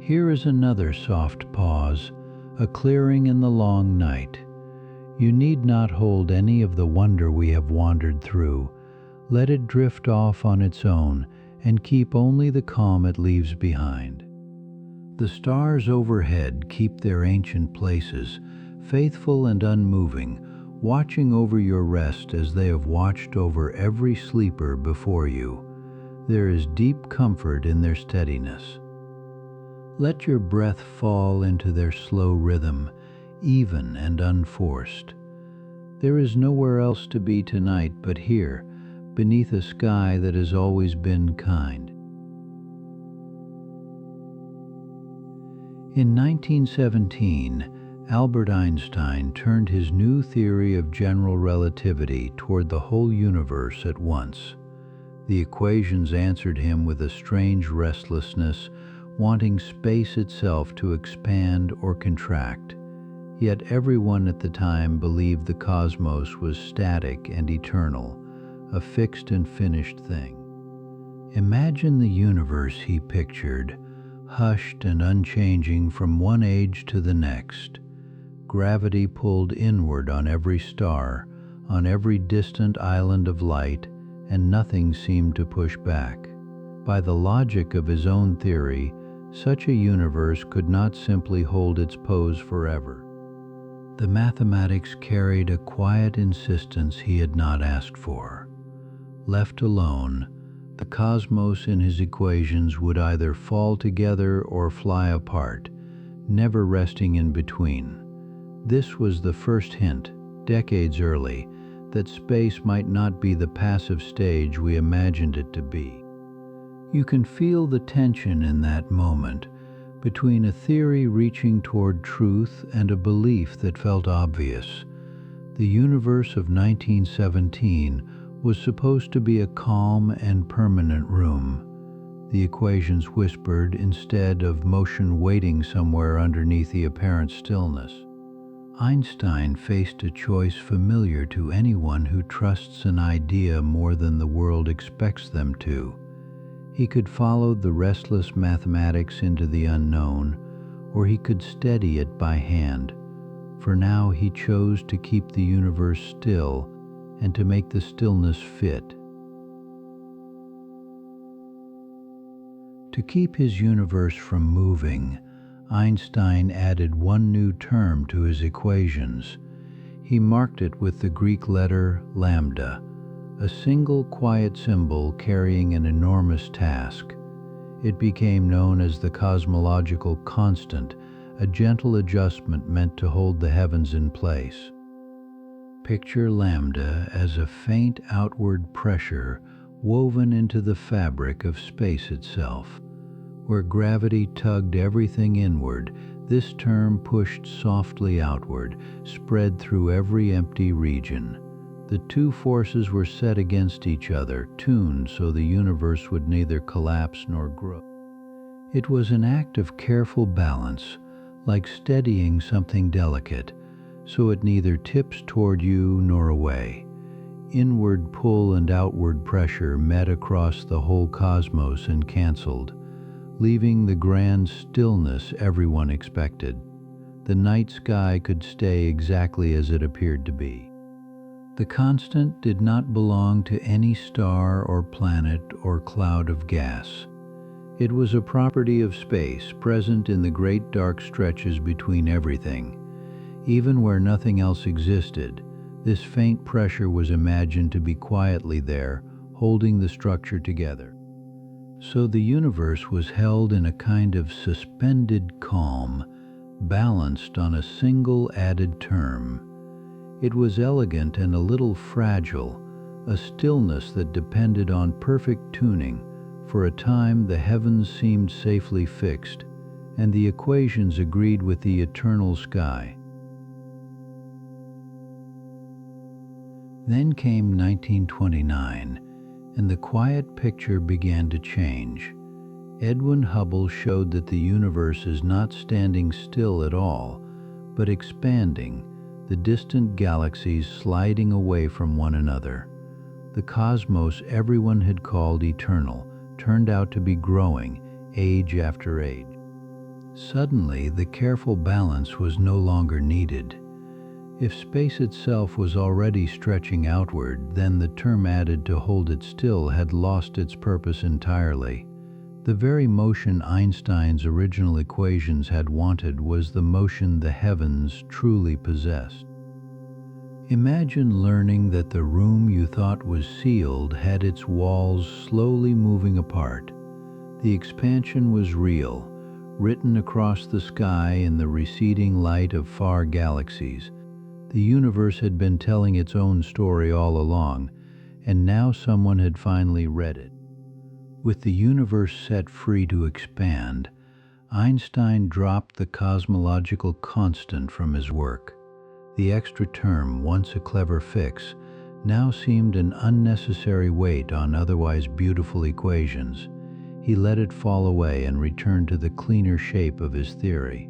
Here is another soft pause, a clearing in the long night. You need not hold any of the wonder we have wandered through. Let it drift off on its own, and keep only the calm it leaves behind. The stars overhead keep their ancient places, faithful and unmoving, watching over your rest as they have watched over every sleeper before you. There is deep comfort in their steadiness. Let your breath fall into their slow rhythm, even and unforced. There is nowhere else to be tonight but here, beneath a sky that has always been kind. In 1917, Albert Einstein turned his new theory of general relativity toward the whole universe at once. The equations answered him with a strange restlessness, wanting space itself to expand or contract. Yet everyone at the time believed the cosmos was static and eternal, a fixed and finished thing. Imagine the universe he pictured, hushed and unchanging from one age to the next. Gravity pulled inward on every star, on every distant island of light, and nothing seemed to push back. By the logic of his own theory, such a universe could not simply hold its pose forever. The mathematics carried a quiet insistence he had not asked for. Left alone, the cosmos in his equations would either fall together or fly apart, never resting in between. This was the first hint, decades early, that space might not be the passive stage we imagined it to be. You can feel the tension in that moment, between a theory reaching toward truth and a belief that felt obvious. The universe of 1917 was supposed to be a calm and permanent room. The equations whispered instead of motion waiting somewhere underneath the apparent stillness. Einstein faced a choice familiar to anyone who trusts an idea more than the world expects them to. He could follow the restless mathematics into the unknown, or he could steady it by hand. For now he chose to keep the universe still and to make the stillness fit. To keep his universe from moving, Einstein added one new term to his equations. He marked it with the Greek letter lambda, a single quiet symbol carrying an enormous task. It became known as the cosmological constant, a gentle adjustment meant to hold the heavens in place. Picture lambda as a faint outward pressure woven into the fabric of space itself. Where gravity tugged everything inward, this term pushed softly outward, spread through every empty region. The two forces were set against each other, tuned so the universe would neither collapse nor grow. It was an act of careful balance, like steadying something delicate, so it neither tips toward you nor away. Inward pull and outward pressure met across the whole cosmos and canceled, leaving the grand stillness everyone expected. The night sky could stay exactly as it appeared to be. The constant did not belong to any star or planet or cloud of gas. It was a property of space, present in the great dark stretches between everything. Even where nothing else existed, this faint pressure was imagined to be quietly there, holding the structure together. So the universe was held in a kind of suspended calm, balanced on a single added term. It was elegant and a little fragile, a stillness that depended on perfect tuning. For a time the heavens seemed safely fixed, and the equations agreed with the eternal sky. Then came 1929, and the quiet picture began to change. Edwin Hubble showed that the universe is not standing still at all, but expanding, the distant galaxies sliding away from one another. The cosmos everyone had called eternal turned out to be growing, age after age. Suddenly, the careful balance was no longer needed. If space itself was already stretching outward, then the term added to hold it still had lost its purpose entirely. The very motion Einstein's original equations had wanted was the motion the heavens truly possessed. Imagine learning that the room you thought was sealed had its walls slowly moving apart. The expansion was real, written across the sky in the receding light of far galaxies. The universe had been telling its own story all along, and now someone had finally read it. With the universe set free to expand, Einstein dropped the cosmological constant from his work. The extra term, once a clever fix, now seemed an unnecessary weight on otherwise beautiful equations. He let it fall away and returned to the cleaner shape of his theory.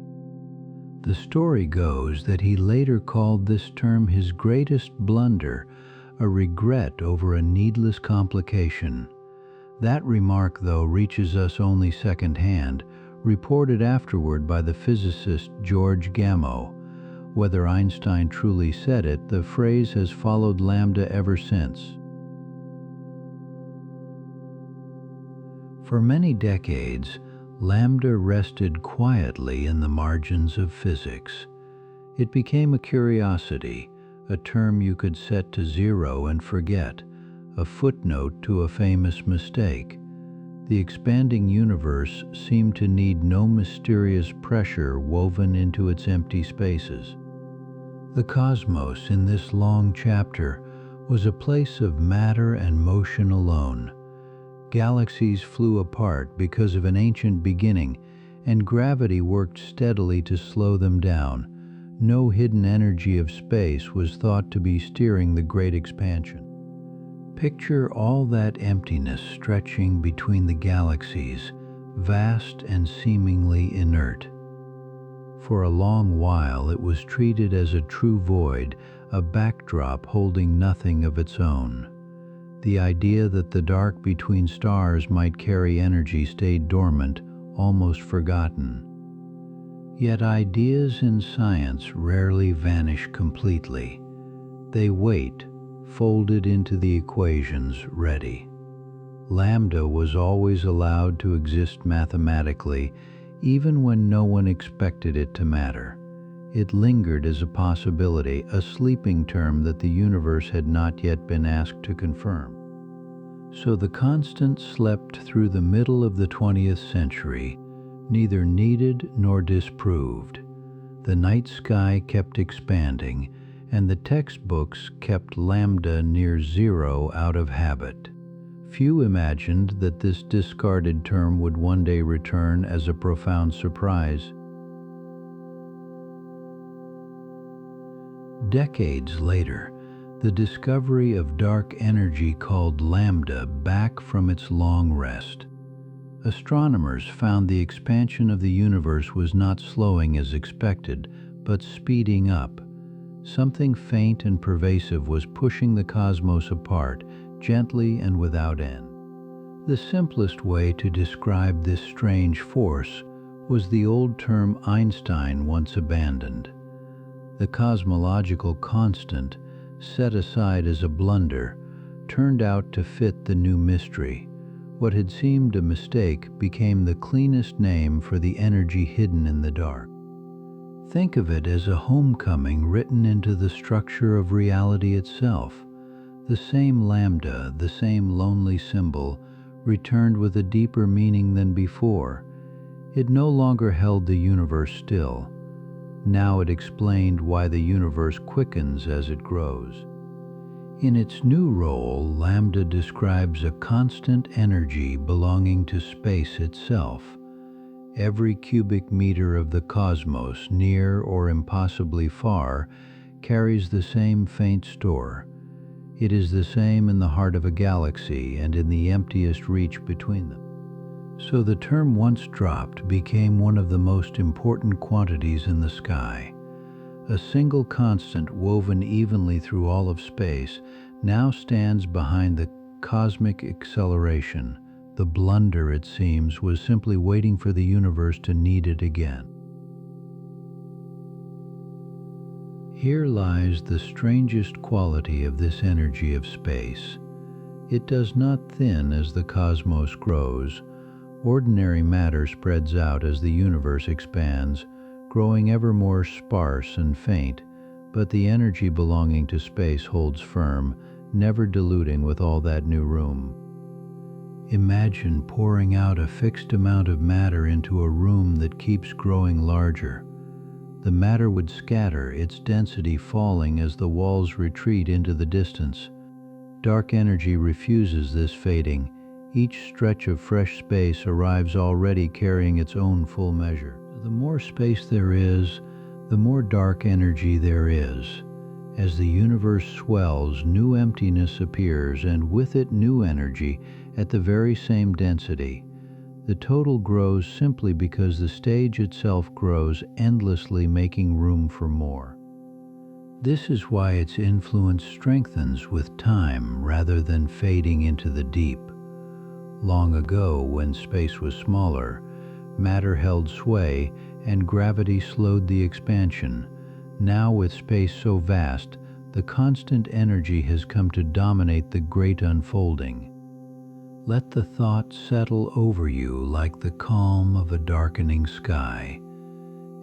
The story goes that he later called this term his greatest blunder, a regret over a needless complication. That remark, though, reaches us only secondhand, reported afterward by the physicist George Gamow. Whether Einstein truly said it, the phrase has followed lambda ever since. For many decades, lambda rested quietly in the margins of physics. It became a curiosity, a term you could set to zero and forget, a footnote to a famous mistake. The expanding universe seemed to need no mysterious pressure woven into its empty spaces. The cosmos in this long chapter was a place of matter and motion alone. Galaxies flew apart because of an ancient beginning, and gravity worked steadily to slow them down. No hidden energy of space was thought to be steering the great expansion. Picture all that emptiness stretching between the galaxies, vast and seemingly inert. For a long while it was treated as a true void, a backdrop holding nothing of its own. The idea that the dark between stars might carry energy stayed dormant, almost forgotten. Yet ideas in science rarely vanish completely. They wait, folded into the equations, ready. Lambda was always allowed to exist mathematically, even when no one expected it to matter. It lingered as a possibility, a sleeping term that the universe had not yet been asked to confirm. So the constant slept through the middle of the 20th century, neither needed nor disproved. The night sky kept expanding, and the textbooks kept lambda near zero out of habit. Few imagined that this discarded term would one day return as a profound surprise. Decades later, the discovery of dark energy called lambda back from its long rest. Astronomers found the expansion of the universe was not slowing as expected, but speeding up. Something faint and pervasive was pushing the cosmos apart, gently and without end. The simplest way to describe this strange force was the old term Einstein once abandoned. The cosmological constant, set aside as a blunder, turned out to fit the new mystery. What had seemed a mistake became the cleanest name for the energy hidden in the dark. Think of it as a homecoming written into the structure of reality itself. The same lambda, the same lonely symbol, returned with a deeper meaning than before. It no longer held the universe still. Now it explained why the universe quickens as it grows. In its new role, lambda describes a constant energy belonging to space itself. Every cubic meter of the cosmos, near or impossibly far, carries the same faint store. It is the same in the heart of a galaxy and in the emptiest reach between them. So the term once dropped became one of the most important quantities in the sky. A single constant woven evenly through all of space now stands behind the cosmic acceleration. The blunder, it seems, was simply waiting for the universe to need it again. Here lies the strangest quality of this energy of space. It does not thin as the cosmos grows. Ordinary matter spreads out as the universe expands, growing ever more sparse and faint, but the energy belonging to space holds firm, never diluting with all that new room. Imagine pouring out a fixed amount of matter into a room that keeps growing larger. The matter would scatter, its density falling as the walls retreat into the distance. Dark energy refuses this fading. Each stretch of fresh space arrives already carrying its own full measure. The more space there is, the more dark energy there is. As the universe swells, new emptiness appears, and with it new energy at the very same density. The total grows simply because the stage itself grows endlessly, making room for more. This is why its influence strengthens with time rather than fading into the deep. Long ago, when space was smaller, matter held sway and gravity slowed the expansion. Now, with space so vast, the constant energy has come to dominate the great unfolding. Let the thought settle over you like the calm of a darkening sky,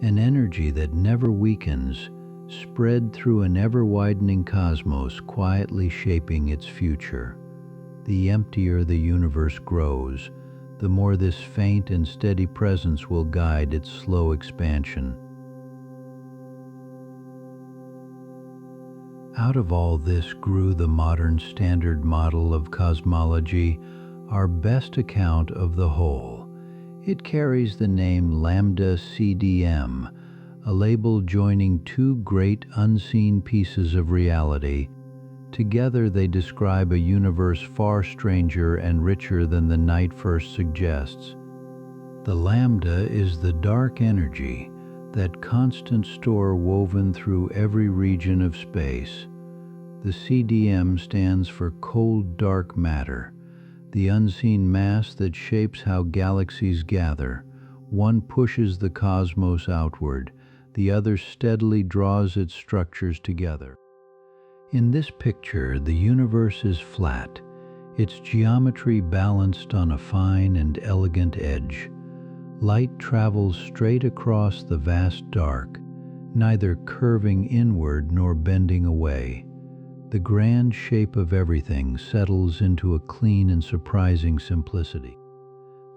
an energy that never weakens, spread through an ever-widening cosmos quietly shaping its future. The emptier the universe grows, the more this faint and steady presence will guide its slow expansion. Out of all this grew the modern standard model of cosmology, our best account of the whole. It carries the name Lambda CDM, a label joining two great unseen pieces of reality. Together they describe a universe far stranger and richer than the night first suggests. The lambda is the dark energy, that constant store woven through every region of space. The CDM stands for cold dark matter, the unseen mass that shapes how galaxies gather. One pushes the cosmos outward, the other steadily draws its structures together. In this picture, the universe is flat, its geometry balanced on a fine and elegant edge. Light travels straight across the vast dark, neither curving inward nor bending away. The grand shape of everything settles into a clean and surprising simplicity.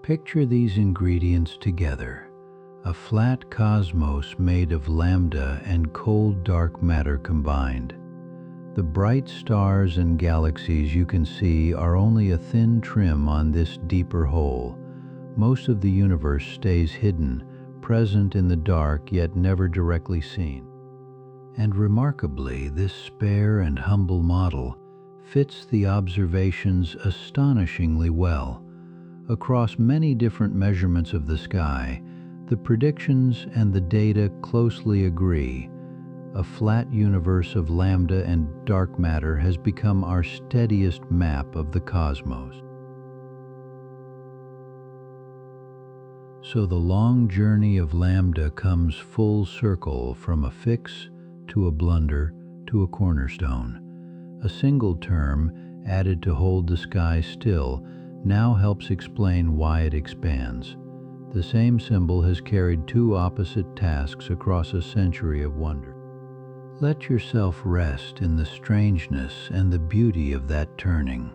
Picture these ingredients together: a flat cosmos made of lambda and cold dark matter combined. The bright stars and galaxies you can see are only a thin trim on this deeper whole. Most of the universe stays hidden, present in the dark yet never directly seen. And remarkably, this spare and humble model fits the observations astonishingly well. Across many different measurements of the sky, the predictions and the data closely agree. A flat universe of lambda and dark matter has become our steadiest map of the cosmos. So the long journey of lambda comes full circle, from a fix to a blunder to a cornerstone. A single term, added to hold the sky still, now helps explain why it expands. The same symbol has carried two opposite tasks across a century of wonder. Let yourself rest in the strangeness and the beauty of that turning.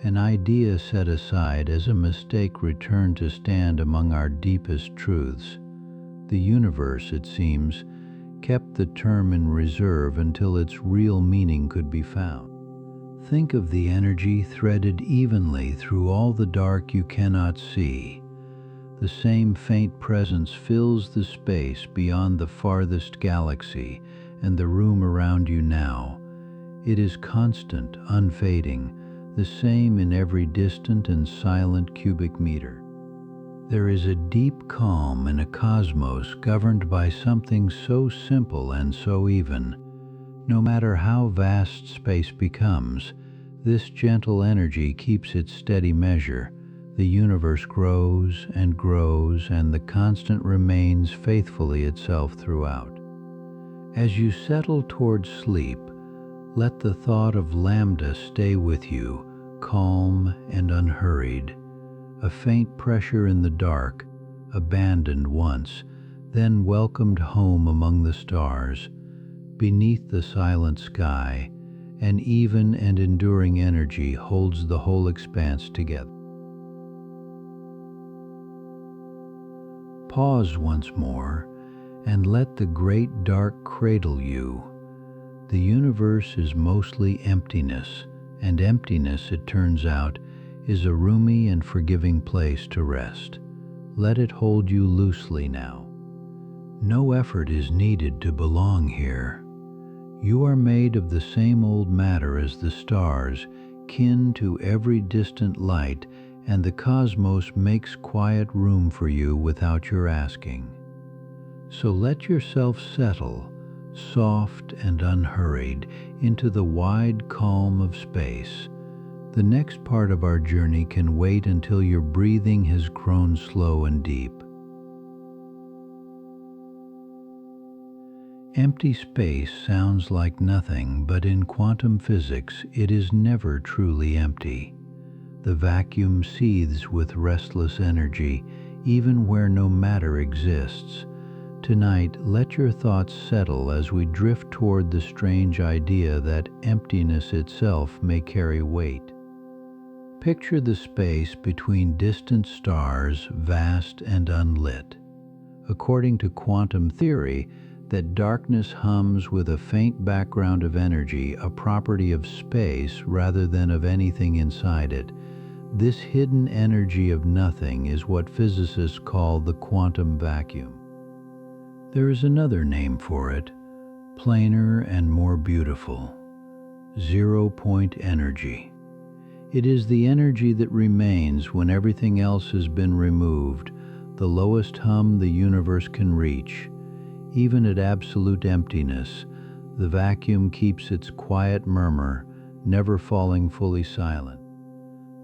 An idea set aside as a mistake returned to stand among our deepest truths. The universe, it seems, kept the term in reserve until its real meaning could be found. Think of the energy threaded evenly through all the dark you cannot see. The same faint presence fills the space beyond the farthest galaxy and the room around you now. It is constant, unfading, the same in every distant and silent cubic meter. There is a deep calm in a cosmos governed by something so simple and so even. No matter how vast space becomes, this gentle energy keeps its steady measure. The universe grows, and the constant remains faithfully itself throughout. As you settle towards sleep, let the thought of lambda stay with you, calm and unhurried. A faint pressure in the dark, abandoned once, then welcomed home among the stars. Beneath the silent sky, an even and enduring energy holds the whole expanse together. Pause once more, and let the great dark cradle you. The universe is mostly emptiness, and emptiness, it turns out, is a roomy and forgiving place to rest. Let it hold you loosely now. No effort is needed to belong here. You are made of the same old matter as the stars, kin to every distant light, and the cosmos makes quiet room for you without your asking. So let yourself settle, soft and unhurried, into the wide calm of space. The next part of our journey can wait until your breathing has grown slow and deep. Empty space sounds like nothing, but in quantum physics it is never truly empty. The vacuum seethes with restless energy, even where no matter exists. Tonight, let your thoughts settle as we drift toward the strange idea that emptiness itself may carry weight. Picture the space between distant stars, vast and unlit. According to quantum theory, that darkness hums with a faint background of energy, a property of space rather than of anything inside it. This hidden energy of nothing is what physicists call the quantum vacuum. There is another name for it, plainer and more beautiful: zero-point energy. It is the energy that remains when everything else has been removed, the lowest hum the universe can reach. Even at absolute emptiness, the vacuum keeps its quiet murmur, never falling fully silent.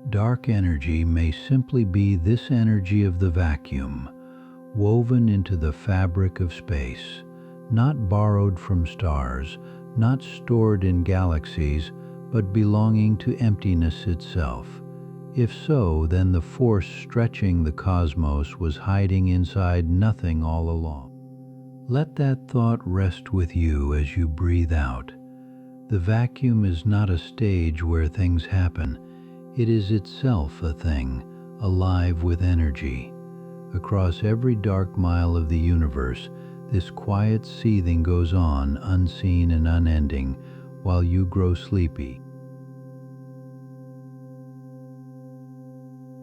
Dark energy may simply be this energy of the vacuum, woven into the fabric of space, not borrowed from stars, not stored in galaxies, but belonging to emptiness itself. If so, then the force stretching the cosmos was hiding inside nothing all along. Let that thought rest with you as you breathe out. The vacuum is not a stage where things happen. It is itself a thing, alive with energy. Across every dark mile of the universe, this quiet seething goes on, unseen and unending, while you grow sleepy.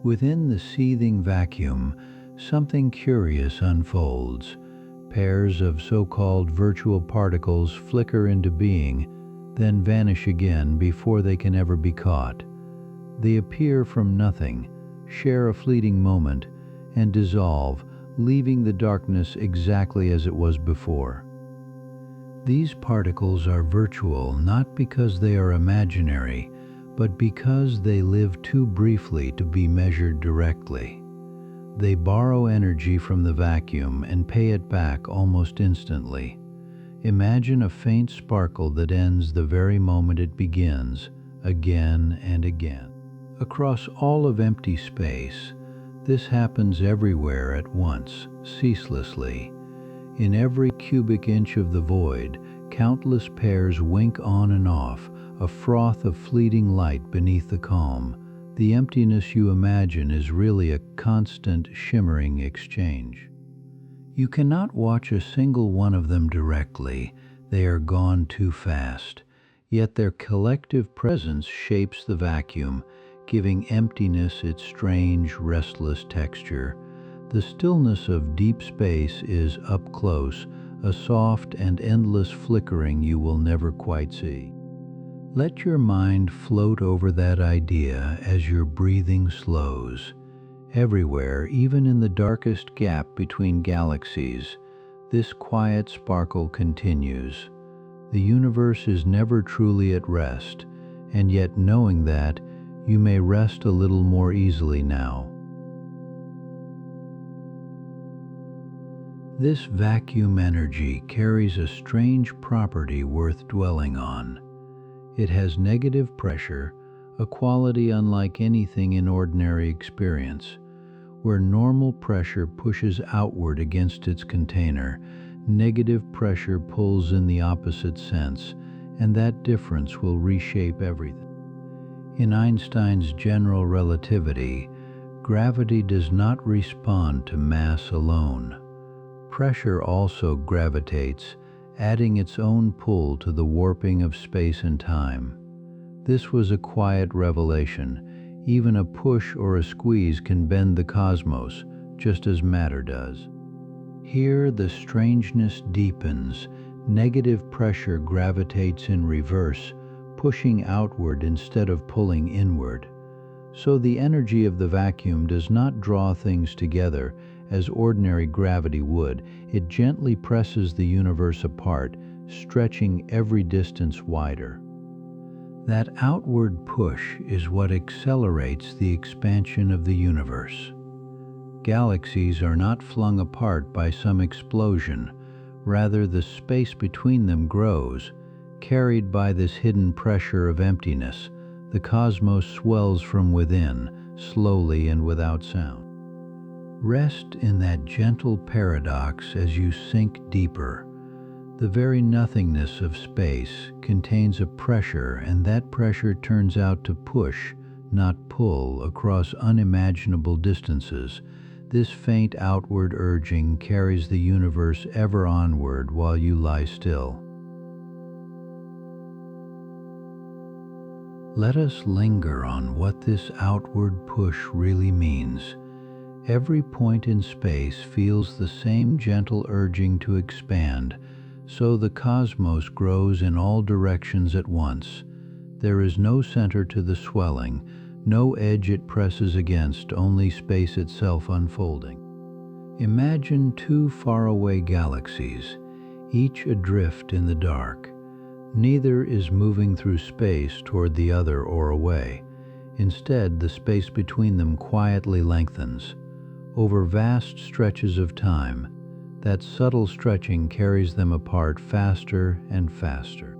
Within the seething vacuum, something curious unfolds. Pairs of so-called virtual particles flicker into being, then vanish again before they can ever be caught. They appear from nothing, share a fleeting moment, and dissolve, leaving the darkness exactly as it was before. These particles are virtual not because they are imaginary, but because they live too briefly to be measured directly. They borrow energy from the vacuum and pay it back almost instantly. Imagine a faint sparkle that ends the very moment it begins, again and again. Across all of empty space, this happens everywhere at once, ceaselessly. In every cubic inch of the void, countless pairs wink on and off, a froth of fleeting light beneath the calm. The emptiness you imagine is really a constant, shimmering exchange. You cannot watch a single one of them directly. They are gone too fast. Yet their collective presence shapes the vacuum, giving emptiness its strange, restless texture. The stillness of deep space is, up close, a soft and endless flickering you will never quite see. Let your mind float over that idea as your breathing slows. Everywhere, even in the darkest gap between galaxies, this quiet sparkle continues. The universe is never truly at rest, and yet knowing that, you may rest a little more easily now. This vacuum energy carries a strange property worth dwelling on. It has negative pressure, a quality unlike anything in ordinary experience. Where normal pressure pushes outward against its container, negative pressure pulls in the opposite sense, and that difference will reshape everything. In Einstein's general relativity, gravity does not respond to mass alone. Pressure also gravitates, adding its own pull to the warping of space and time. This was a quiet revelation. Even a push or a squeeze can bend the cosmos, just as matter does. Here the strangeness deepens. Negative pressure gravitates in reverse, pushing outward instead of pulling inward. So the energy of the vacuum does not draw things together as ordinary gravity would. It gently presses the universe apart, stretching every distance wider. That outward push is what accelerates the expansion of the universe. Galaxies are not flung apart by some explosion. Rather, the space between them grows, carried by this hidden pressure of emptiness, The cosmos swells from within, slowly and without sound. Rest in that gentle paradox as you sink deeper. The very nothingness of space contains a pressure, and that pressure turns out to push, not pull, across unimaginable distances. This faint outward urging carries the universe ever onward while you lie still. Let us linger on what this outward push really means. Every point in space feels the same gentle urging to expand, so the cosmos grows in all directions at once. There is no center to the swelling, no edge it presses against, only space itself unfolding. Imagine two faraway galaxies, each adrift in the dark. Neither is moving through space toward the other or away. Instead, the space between them quietly lengthens. Over vast stretches of time, that subtle stretching carries them apart faster and faster.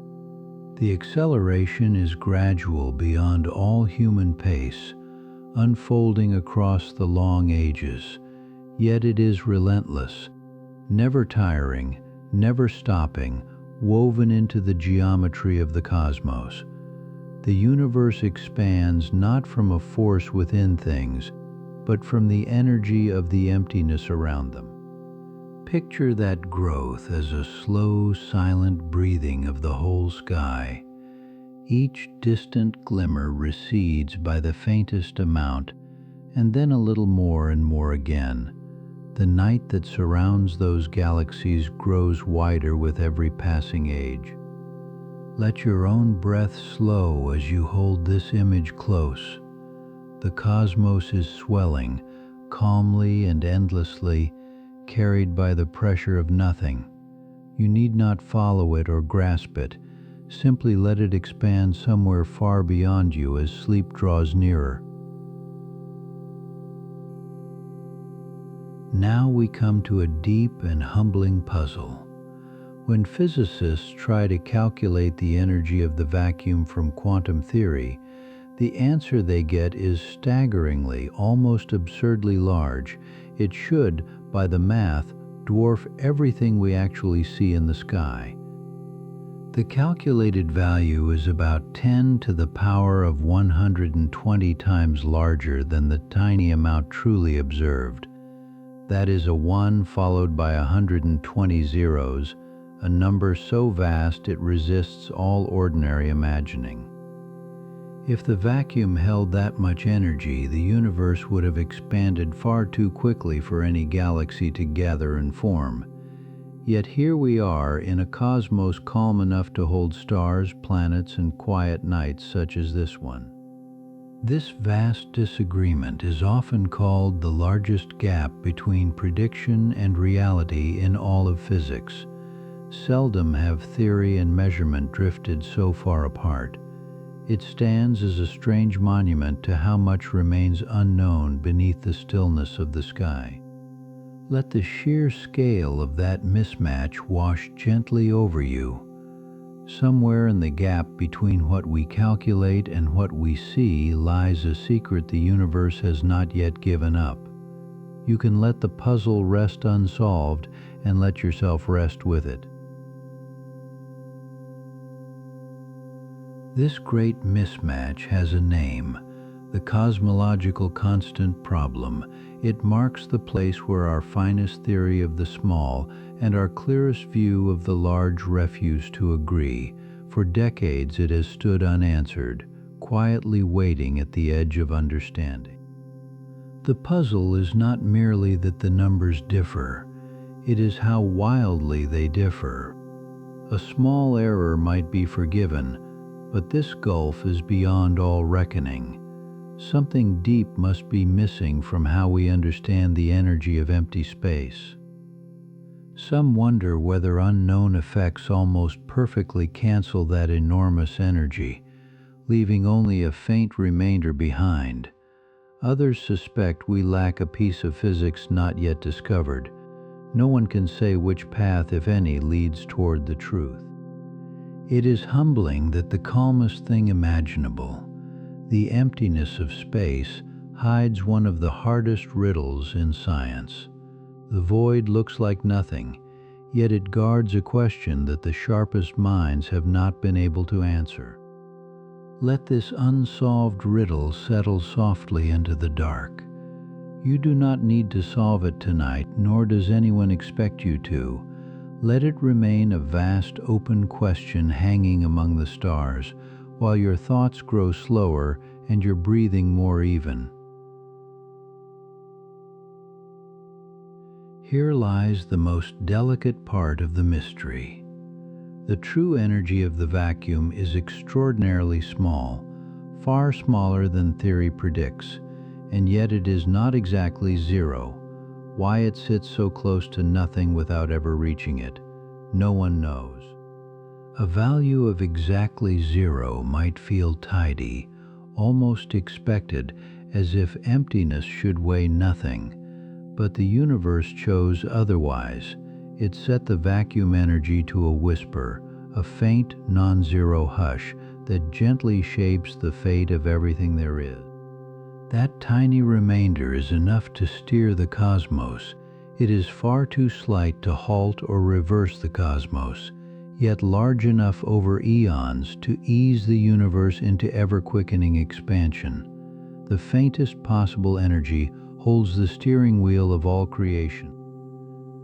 The acceleration is gradual beyond all human pace, unfolding across the long ages, yet it is relentless, never tiring, never stopping, woven into the geometry of the cosmos. The universe expands not from a force within things, but from the energy of the emptiness around them. Picture that growth as a slow, silent breathing of the whole sky. Each distant glimmer recedes by the faintest amount, and then a little more and more again. The night that surrounds those galaxies grows wider with every passing age. Let your own breath slow as you hold this image close. The cosmos is swelling, calmly and endlessly, carried by the pressure of nothing. You need not follow it or grasp it. Simply let it expand somewhere far beyond you as sleep draws nearer. Now we come to a deep and humbling puzzle. When physicists try to calculate the energy of the vacuum from quantum theory, the answer they get is staggeringly, almost absurdly large. It should, by the math, dwarf everything we actually see in the sky. The calculated value is about 10 to the power of 120 times larger than the tiny amount truly observed. That is a 1 followed by 120 zeros, a number so vast it resists all ordinary imagining. If the vacuum held that much energy, the universe would have expanded far too quickly for any galaxy to gather and form. Yet here we are in a cosmos calm enough to hold stars, planets, and quiet nights such as this one. This vast disagreement is often called the largest gap between prediction and reality in all of physics. Seldom have theory and measurement drifted so far apart. It stands as a strange monument to how much remains unknown beneath the stillness of the sky. Let the sheer scale of that mismatch wash gently over you. Somewhere in the gap between what we calculate and what we see lies a secret the universe has not yet given up. You can let the puzzle rest unsolved and let yourself rest with it. This great mismatch has a name, the cosmological constant problem. It marks the place where our finest theory of the small and our clearest view of the large refuse to agree. For decades it has stood unanswered, quietly waiting at the edge of understanding. The puzzle is not merely that the numbers differ, it is how wildly they differ. A small error might be forgiven, but this gulf is beyond all reckoning. Something deep must be missing from how we understand the energy of empty space. Some wonder whether unknown effects almost perfectly cancel that enormous energy, leaving only a faint remainder behind. Others suspect we lack a piece of physics not yet discovered. No one can say which path, if any, leads toward the truth. It is humbling that the calmest thing imaginable, The emptiness of space hides one of the hardest riddles in science. The void looks like nothing, yet it guards a question that the sharpest minds have not been able to answer. Let this unsolved riddle settle softly into the dark. You do not need to solve it tonight, nor does anyone expect you to. Let it remain a vast open question hanging among the stars, while your thoughts grow slower and your breathing more even. Here lies the most delicate part of the mystery. The true energy of the vacuum is extraordinarily small, far smaller than theory predicts, and yet it is not exactly zero. Why it sits so close to nothing without ever reaching it, no one knows. A value of exactly zero might feel tidy, almost expected, as if emptiness should weigh nothing. But the universe chose otherwise. It set the vacuum energy to a whisper, a faint, non-zero hush that gently shapes the fate of everything there is. That tiny remainder is enough to steer the cosmos. It is far too slight to halt or reverse the cosmos, yet large enough over eons to ease the universe into ever-quickening expansion. The faintest possible energy holds the steering wheel of all creation.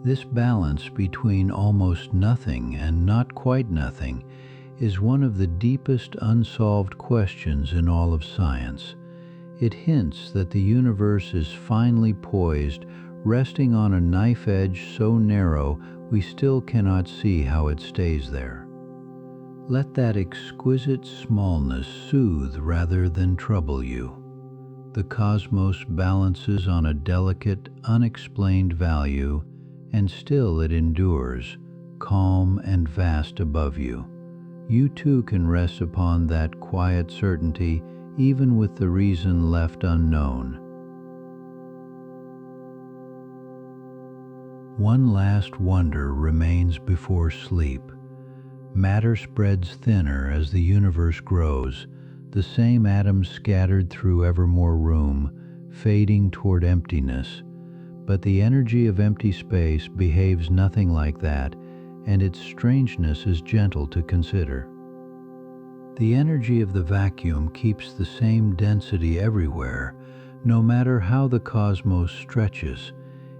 This balance between almost nothing and not quite nothing is one of the deepest unsolved questions in all of science. It hints that the universe is finely poised, resting on a knife edge so narrow we still cannot see how it stays there. Let that exquisite smallness soothe rather than trouble you. The cosmos balances on a delicate, unexplained value, and still it endures, calm and vast above you. You too can rest upon that quiet certainty, even with the reason left unknown. One last wonder remains before sleep. Matter spreads thinner as the universe grows, the same atoms scattered through ever more room, fading toward emptiness. But the energy of empty space behaves nothing like that, and its strangeness is gentle to consider. The energy of the vacuum keeps the same density everywhere, no matter how the cosmos stretches.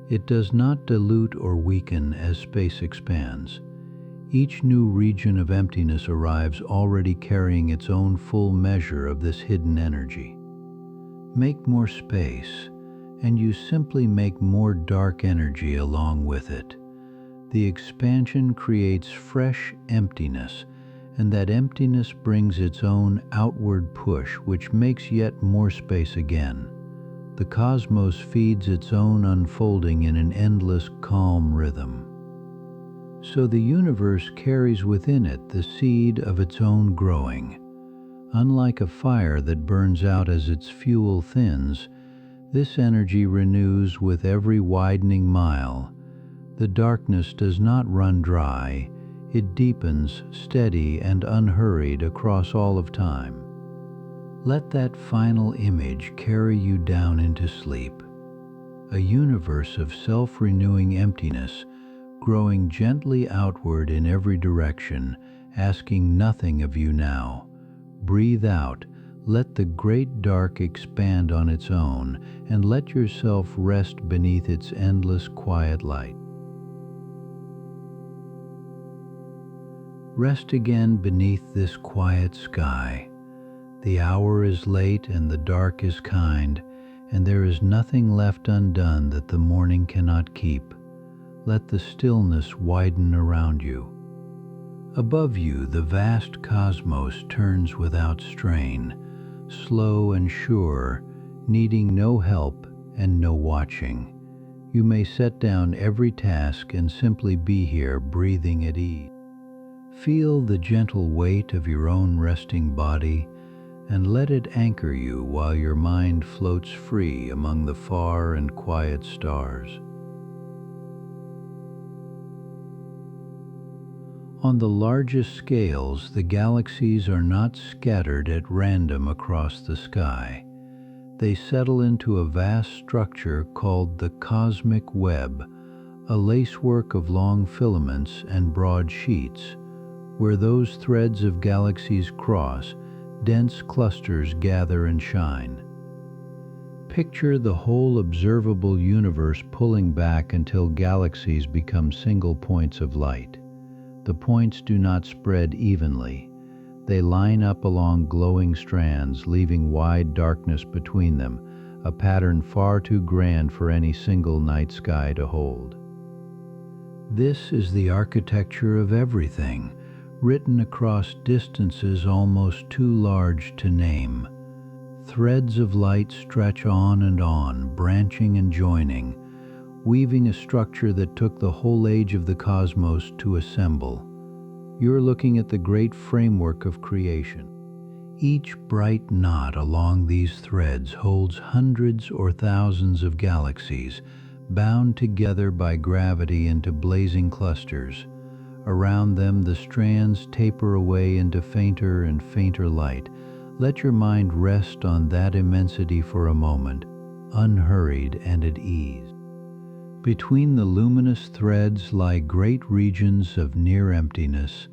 It does not dilute or weaken as space expands. Each new region of emptiness arrives already carrying its own full measure of this hidden energy. Make more space, and you simply make more dark energy along with it. The expansion creates fresh emptiness, and that emptiness brings its own outward push, which makes yet more space again. The cosmos feeds its own unfolding in an endless, calm rhythm. So the universe carries within it the seed of its own growing. Unlike a fire that burns out as its fuel thins, this energy renews with every widening mile. The darkness does not run dry. It deepens, steady and unhurried across all of time. Let that final image carry you down into sleep. A universe of self-renewing emptiness, growing gently outward in every direction, asking nothing of you now. Breathe out, let the great dark expand on its own, and let yourself rest beneath its endless quiet light. Rest again beneath this quiet sky. The hour is late and the dark is kind, and there is nothing left undone that the morning cannot keep. Let the stillness widen around you. Above you, the vast cosmos turns without strain, slow and sure, needing no help and no watching. You may set down every task and simply be here, breathing at ease. Feel the gentle weight of your own resting body, and let it anchor you while your mind floats free among the far and quiet stars. On the largest scales, the galaxies are not scattered at random across the sky. They settle into a vast structure called the cosmic web, a lacework of long filaments and broad sheets. Where those threads of galaxies cross, dense clusters gather and shine. Picture the whole observable universe pulling back until galaxies become single points of light. The points do not spread evenly. They line up along glowing strands, leaving wide darkness between them, a pattern far too grand for any single night sky to hold. This is the architecture of everything, written across distances almost too large to name. Threads of light stretch on and on, branching and joining, weaving a structure that took the whole age of the cosmos to assemble. You're looking at the great framework of creation. Each bright knot along these threads holds hundreds or thousands of galaxies, bound together by gravity into blazing clusters. Around them, the strands taper away into fainter and fainter light. Let your mind rest on that immensity for a moment, unhurried and at ease. Between the luminous threads lie great regions of near emptiness,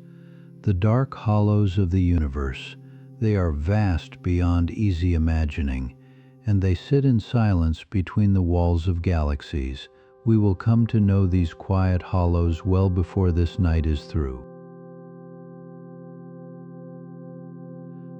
the dark hollows of the universe. They are vast beyond easy imagining, and they sit in silence between the walls of galaxies. We will come to know these quiet hollows well before this night is through.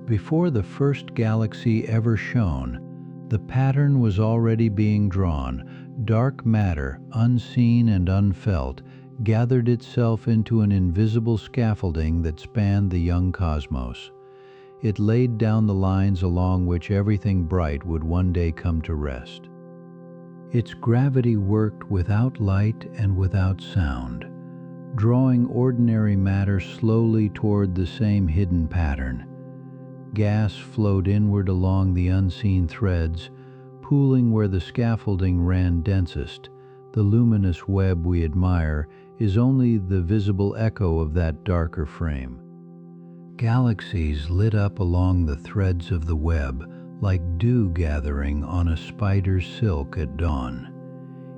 Before the first galaxy ever shone, the pattern was already being drawn. Dark matter, unseen and unfelt, gathered itself into an invisible scaffolding that spanned the young cosmos. It laid down the lines along which everything bright would one day come to rest. Its gravity worked without light and without sound, drawing ordinary matter slowly toward the same hidden pattern. Gas flowed inward along the unseen threads, pooling where the scaffolding ran densest. The luminous web we admire is only the visible echo of that darker frame. Galaxies lit up along the threads of the web, like dew gathering on a spider's silk at dawn.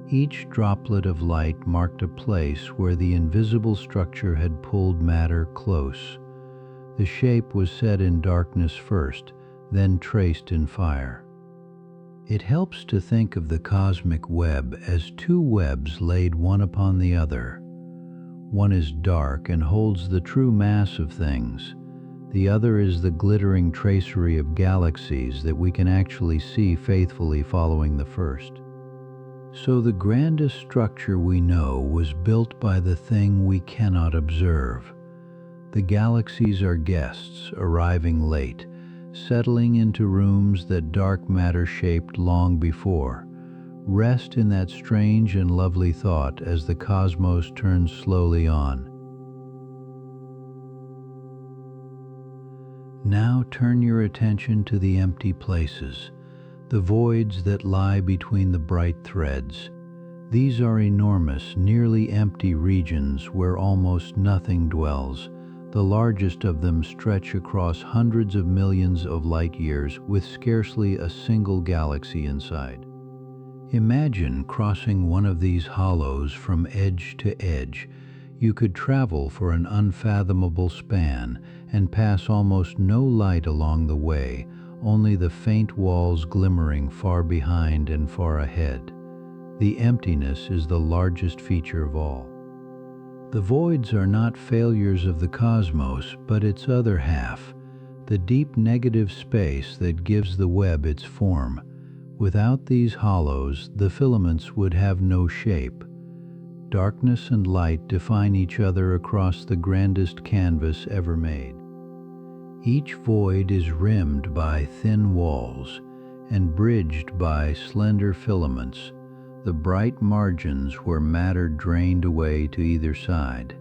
Each droplet of light marked a place where the invisible structure had pulled matter close. The shape was set in darkness first, then traced in fire. It helps to think of the cosmic web as two webs laid one upon the other. One is dark and holds the true mass of things. The other is the glittering tracery of galaxies that we can actually see faithfully following the first. So the grandest structure we know was built by the thing we cannot observe. The galaxies are guests, arriving late, settling into rooms that dark matter shaped long before. Rest in that strange and lovely thought as the cosmos turns slowly on. Now turn your attention to the empty places, the voids that lie between the bright threads. These are enormous, nearly empty regions where almost nothing dwells. The largest of them stretch across hundreds of millions of light years with scarcely a single galaxy inside. Imagine crossing one of these hollows from edge to edge. You could travel for an unfathomable span and pass almost no light along the way, only the faint walls glimmering far behind and far ahead. The emptiness is the largest feature of all. The voids are not failures of the cosmos, but its other half, the deep negative space that gives the web its form. Without these hollows, the filaments would have no shape. Darkness and light define each other across the grandest canvas ever made. Each void is rimmed by thin walls and bridged by slender filaments, the bright margins where matter drained away to either side.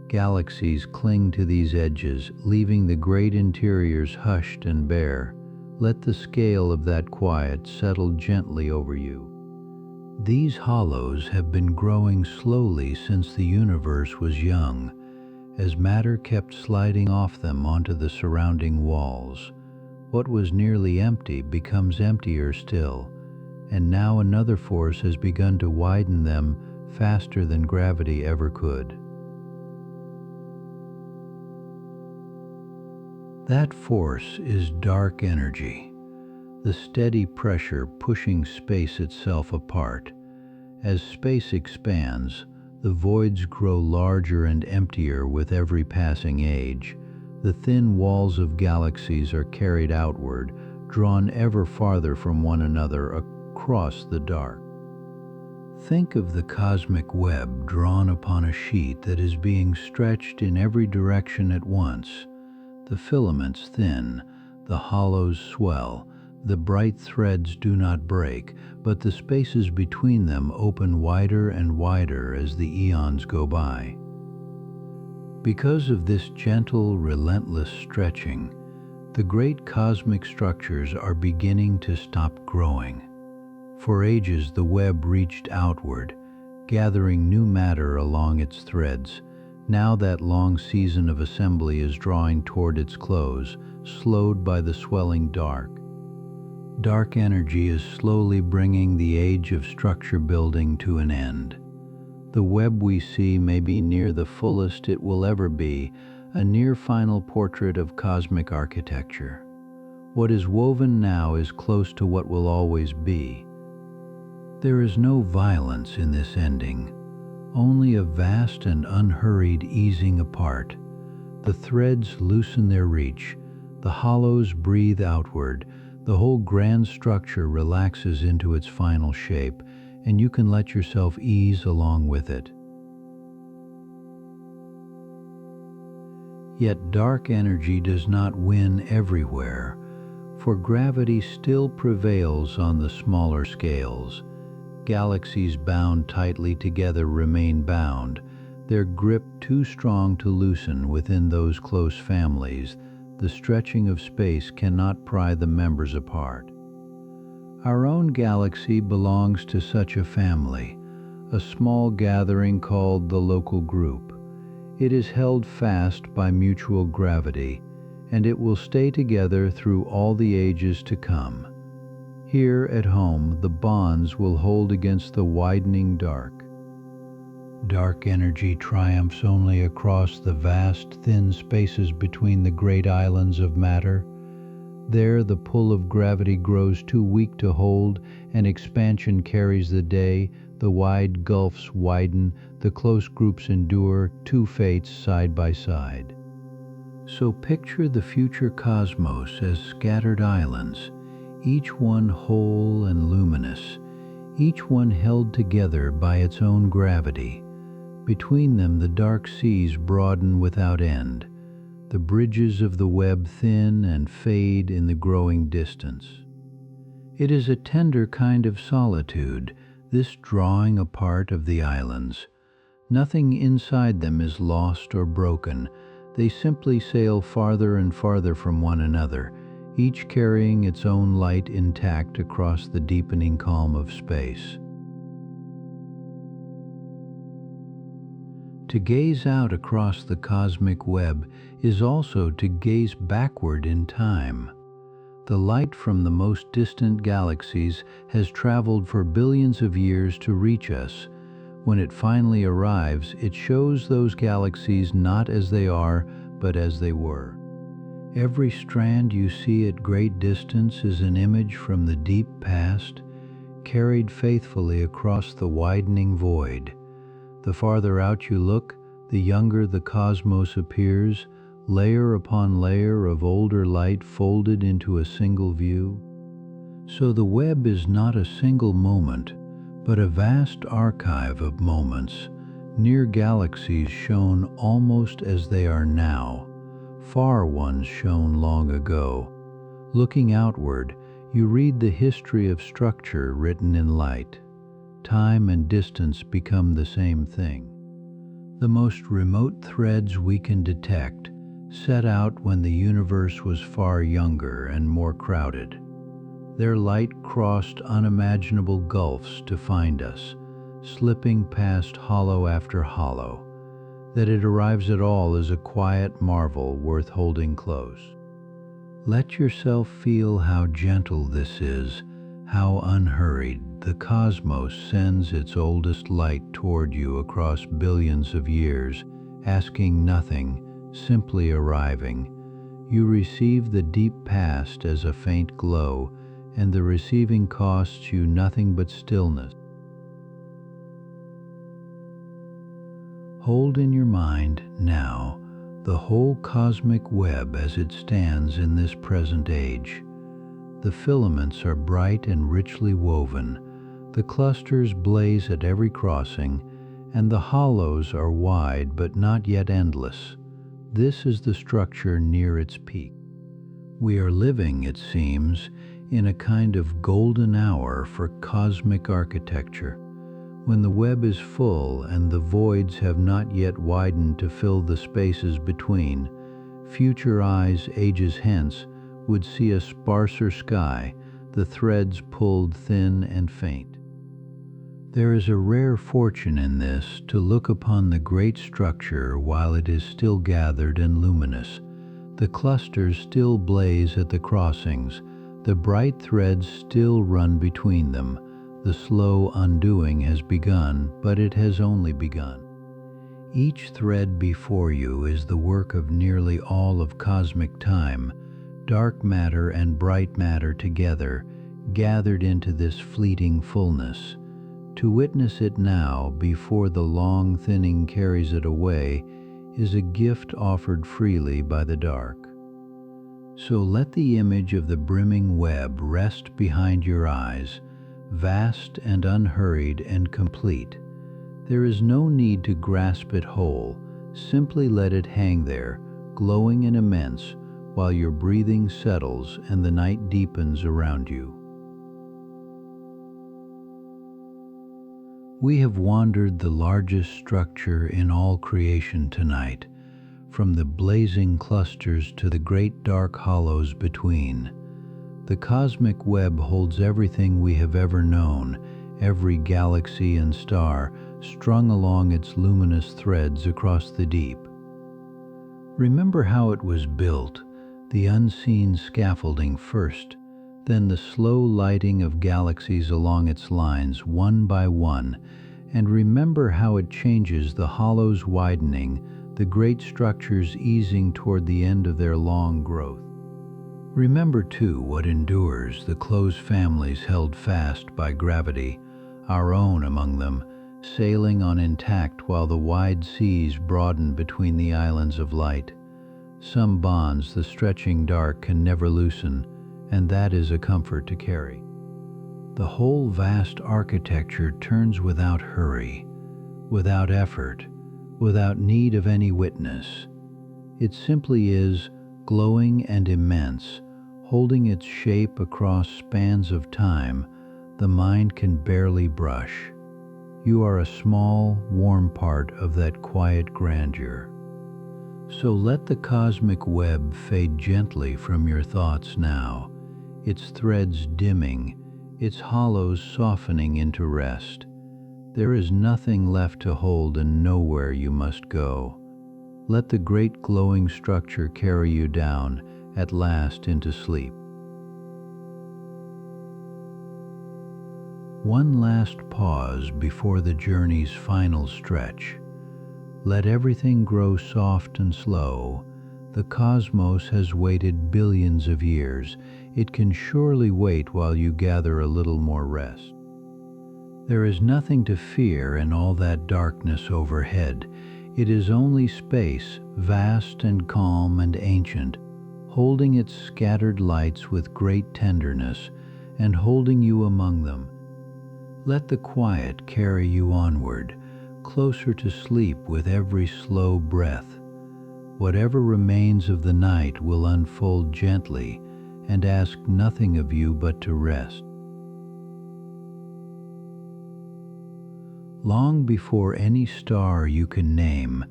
Galaxies cling to these edges, leaving the great interiors hushed and bare. Let the scale of that quiet settle gently over you. These hollows have been growing slowly since the universe was young. as matter kept sliding off them onto the surrounding walls. What was nearly empty becomes emptier still, and now another force has begun to widen them faster than gravity ever could. That force is dark energy, the steady pressure pushing space itself apart. As space expands, the voids grow larger and emptier with every passing age. The thin walls of galaxies are carried outward, drawn ever farther from one another across the dark. Think of the cosmic web drawn upon a sheet that is being stretched in every direction at once. The filaments thin, the hollows swell, the bright threads do not break, but the spaces between them open wider and wider as the eons go by. Because of this gentle, relentless stretching, the great cosmic structures are beginning to stop growing. For ages the web reached outward, gathering new matter along its threads. Now that long season of assembly is drawing toward its close, slowed by the swelling dark. Dark energy is slowly bringing the age of structure building to an end. The web we see may be near the fullest it will ever be, a near final portrait of cosmic architecture. What is woven now is close to what will always be. There is no violence in this ending, only a vast and unhurried easing apart. The threads loosen their reach, the hollows breathe outward, the whole grand structure relaxes into its final shape, and you can let yourself ease along with it. Yet dark energy does not win everywhere, for gravity still prevails on the smaller scales. Galaxies bound tightly together remain bound, their grip too strong to loosen within those close families. The stretching of space cannot pry the members apart. Our own galaxy belongs to such a family, a small gathering called the local group. It is held fast by mutual gravity, and it will stay together through all the ages to come. Here at home, the bonds will hold against the widening dark. Dark energy triumphs only across the vast, thin spaces between the great islands of matter. There the pull of gravity grows too weak to hold, and expansion carries the day. The wide gulfs widen, the close groups endure, two fates side by side. So picture the future cosmos as scattered islands, each one whole and luminous, each one held together by its own gravity. Between them the dark seas broaden without end. The bridges of the web thin and fade in the growing distance. It is a tender kind of solitude, this drawing apart of the islands. Nothing inside them is lost or broken. They simply sail farther and farther from one another, each carrying its own light intact across the deepening calm of space. To gaze out across the cosmic web is also to gaze backward in time. The light from the most distant galaxies has traveled for billions of years to reach us. When it finally arrives, it shows those galaxies not as they are, but as they were. Every strand you see at great distance is an image from the deep past, carried faithfully across the widening void. The farther out you look, the younger the cosmos appears, layer upon layer of older light folded into a single view. So the web is not a single moment, but a vast archive of moments, near galaxies shown almost as they are now, far ones shown long ago. Looking outward, you read the history of structure written in light. Time and distance become the same thing. The most remote threads we can detect set out when the universe was far younger and more crowded. Their light crossed unimaginable gulfs to find us, slipping past hollow after hollow. That it arrives at all is a quiet marvel worth holding close. Let yourself feel how gentle this is, how unhurried the cosmos sends its oldest light toward you across billions of years, asking nothing, simply arriving. You receive the deep past as a faint glow, and the receiving costs you nothing but stillness. Hold in your mind now the whole cosmic web as it stands in this present age. The filaments are bright and richly woven, the clusters blaze at every crossing, and the hollows are wide but not yet endless. This is the structure near its peak. We are living, it seems, in a kind of golden hour for cosmic architecture, when the web is full and the voids have not yet widened to fill the spaces between. Future eyes ages hence would see a sparser sky, the threads pulled thin and faint. There is a rare fortune in this, to look upon the great structure while it is still gathered and luminous. The clusters still blaze at the crossings, the bright threads still run between them. The slow undoing has begun, but it has only begun. Each thread before you is the work of nearly all of cosmic time, dark matter and bright matter together, gathered into this fleeting fullness. To witness it now, before the long thinning carries it away, is a gift offered freely by the dark. So let the image of the brimming web rest behind your eyes, vast and unhurried and complete. There is no need to grasp it whole, simply let it hang there, glowing and immense, while your breathing settles and the night deepens around you. We have wandered the largest structure in all creation tonight, from the blazing clusters to the great dark hollows between. The cosmic web holds everything we have ever known, every galaxy and star strung along its luminous threads across the deep. Remember how it was built, the unseen scaffolding first, then the slow lighting of galaxies along its lines one by one, and remember how it changes, the hollows widening, the great structures easing toward the end of their long growth. Remember too what endures, the close families held fast by gravity, our own among them, sailing on intact while the wide seas broaden between the islands of light. Some bonds the stretching dark can never loosen, and that is a comfort to carry. The whole vast architecture turns without hurry, without effort, without need of any witness. It simply is, glowing and immense, holding its shape across spans of time the mind can barely brush. You are a small, warm part of that quiet grandeur. So let the cosmic web fade gently from your thoughts now, its threads dimming, its hollows softening into rest. There is nothing left to hold and nowhere you must go. Let the great glowing structure carry you down, at last into sleep. One last pause before the journey's final stretch. Let everything grow soft and slow. The cosmos has waited billions of years. It can surely wait while you gather a little more rest. There is nothing to fear in all that darkness overhead. It is only space, vast and calm and ancient, holding its scattered lights with great tenderness and holding you among them. Let the quiet carry you onward, closer to sleep with every slow breath. Whatever remains of the night will unfold gently and ask nothing of you but to rest. Long before any star you can name,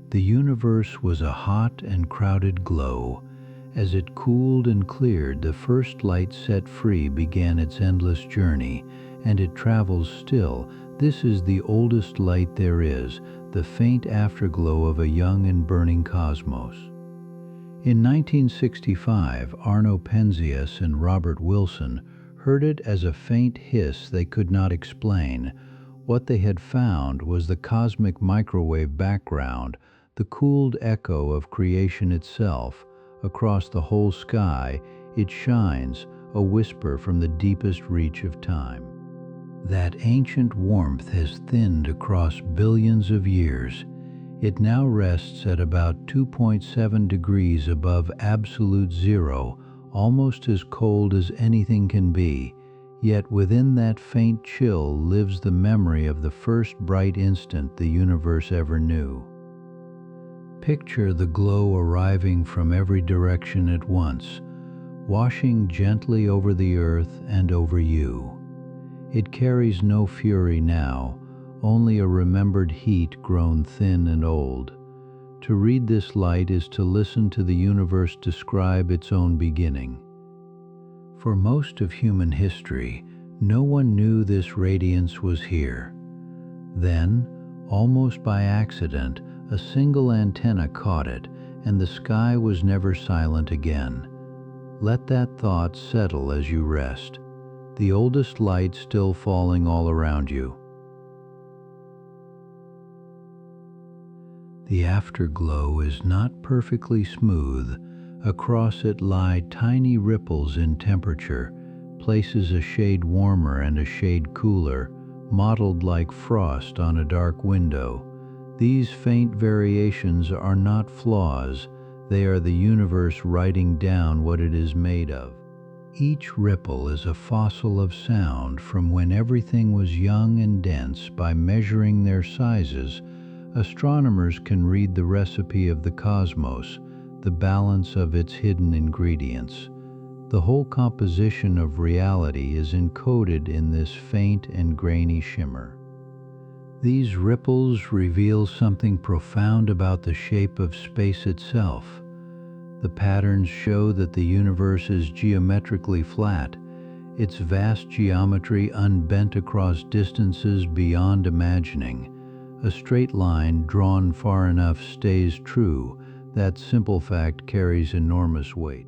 the universe was a hot and crowded glow. As it cooled and cleared, the first light set free began its endless journey, and it travels still. This is the oldest light there is, the faint afterglow of a young and burning cosmos. In 1965, Arno Penzias and Robert Wilson heard it as a faint hiss they could not explain. What they had found was the cosmic microwave background, the cooled echo of creation itself. Across the whole sky, it shines, a whisper from the deepest reach of time. That ancient warmth has thinned across billions of years. It now rests at about 2.7 degrees above absolute zero, almost as cold as anything can be. Yet within that faint chill lives the memory of the first bright instant the universe ever knew. Picture the glow arriving from every direction at once, washing gently over the earth and over you. It carries no fury now, only a remembered heat grown thin and old. To read this light is to listen to the universe describe its own beginning. For most of human history, no one knew this radiance was here. Then, almost by accident, a single antenna caught it, and the sky was never silent again. Let that thought settle as you rest, the oldest light still falling all around you. The afterglow is not perfectly smooth. Across it lie tiny ripples in temperature, places a shade warmer and a shade cooler, mottled like frost on a dark window. These faint variations are not flaws, they are the universe writing down what it is made of. Each ripple is a fossil of sound from when everything was young and dense. By measuring their sizes, astronomers can read the recipe of the cosmos, the balance of its hidden ingredients. The whole composition of reality is encoded in this faint and grainy shimmer. These ripples reveal something profound about the shape of space itself. The patterns show that the universe is geometrically flat, its vast geometry unbent across distances beyond imagining. A straight line drawn far enough stays true. That simple fact carries enormous weight.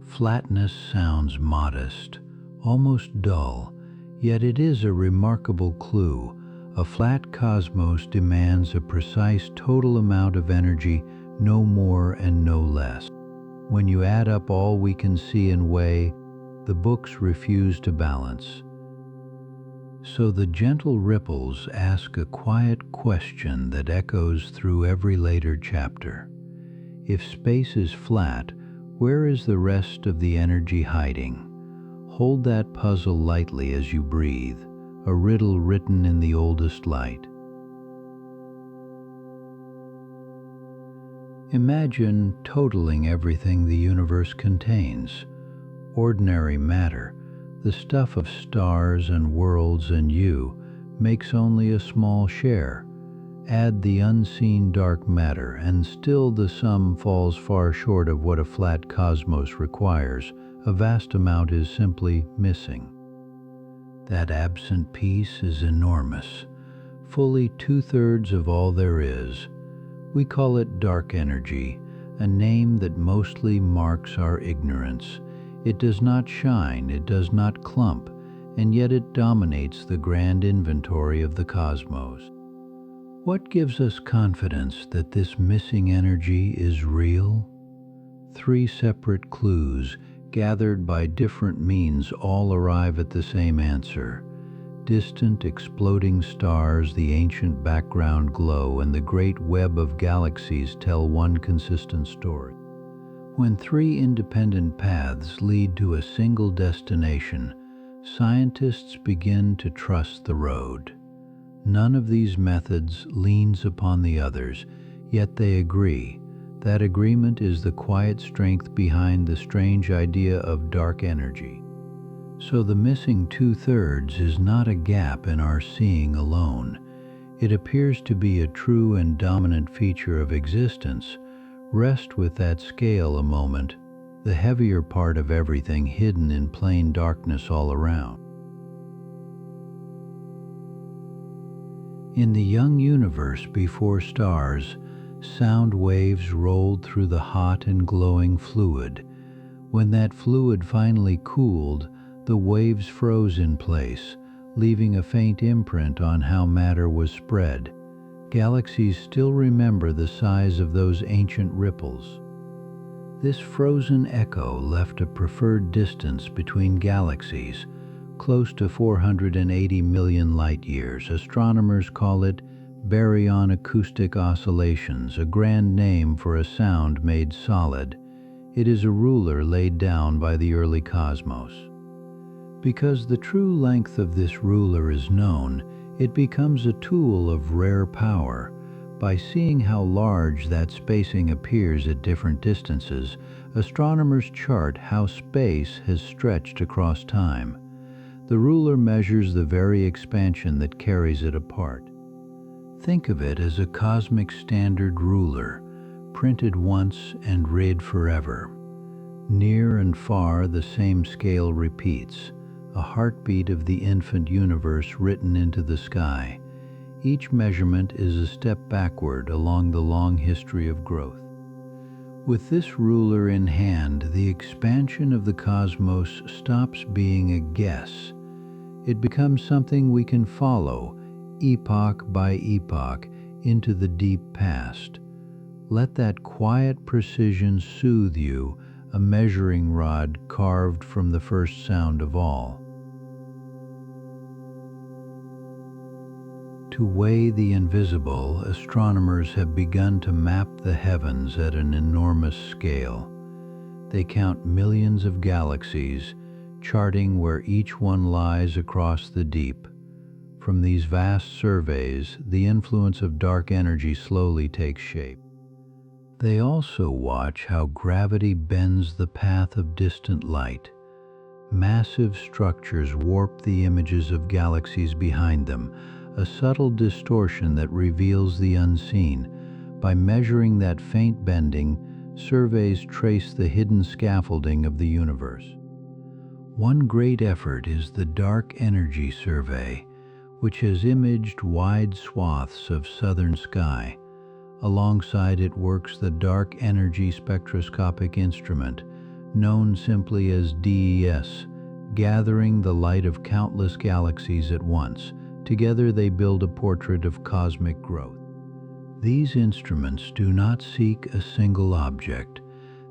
Flatness sounds modest, almost dull, yet it is a remarkable clue. A flat cosmos demands a precise total amount of energy, no more and no less. When you add up all we can see and weigh, the books refuse to balance. So the gentle ripples ask a quiet question that echoes through every later chapter. If space is flat, where is the rest of the energy hiding? Hold that puzzle lightly as you breathe, a riddle written in the oldest light. Imagine totaling everything the universe contains. Ordinary matter, the stuff of stars and worlds and you, makes only a small share. Add the unseen dark matter, and still the sum falls far short of what a flat cosmos requires. A vast amount is simply missing. That absent piece is enormous, fully 2/3 of all there is. We call it dark energy, a name that mostly marks our ignorance. It does not shine, it does not clump, and yet it dominates the grand inventory of the cosmos. What gives us confidence that this missing energy is real? 3 separate clues, gathered by different means, all arrive at the same answer. Distant exploding stars, the ancient background glow, and the great web of galaxies tell one consistent story. When 3 independent paths lead to a single destination, scientists begin to trust the road. None of these methods leans upon the others, yet they agree. That agreement is the quiet strength behind the strange idea of dark energy. So the missing 2/3 is not a gap in our seeing alone. It appears to be a true and dominant feature of existence. Rest with that scale a moment, the heavier part of everything hidden in plain darkness all around. In the young universe before stars, sound waves rolled through the hot and glowing fluid. When that fluid finally cooled, the waves froze in place, leaving a faint imprint on how matter was spread. Galaxies still remember the size of those ancient ripples. This frozen echo left a preferred distance between galaxies, close to 480 million light-years. Astronomers call it baryon acoustic oscillations, a grand name for a sound made solid. It is a ruler laid down by the early cosmos. Because the true length of this ruler is known, it becomes a tool of rare power. By seeing how large that spacing appears at different distances, astronomers chart how space has stretched across time. The ruler measures the very expansion that carries it apart. Think of it as a cosmic standard ruler, printed once and read forever. Near and far, the same scale repeats, a heartbeat of the infant universe written into the sky. Each measurement is a step backward along the long history of growth. With this ruler in hand, the expansion of the cosmos stops being a guess. It becomes something we can follow, epoch by epoch, into the deep past. Let that quiet precision soothe you, a measuring rod carved from the first sound of all. To weigh the invisible, astronomers have begun to map the heavens at an enormous scale. They count millions of galaxies, charting where each one lies across the deep. From these vast surveys, the influence of dark energy slowly takes shape. They also watch how gravity bends the path of distant light. Massive structures warp the images of galaxies behind them, a subtle distortion that reveals the unseen. By measuring that faint bending, surveys trace the hidden scaffolding of the universe. One great effort is the Dark Energy Survey, which has imaged wide swaths of southern sky. Alongside it works the Dark Energy Spectroscopic Instrument, known simply as DES, gathering the light of countless galaxies at once. Together they build a portrait of cosmic growth. These instruments do not seek a single object.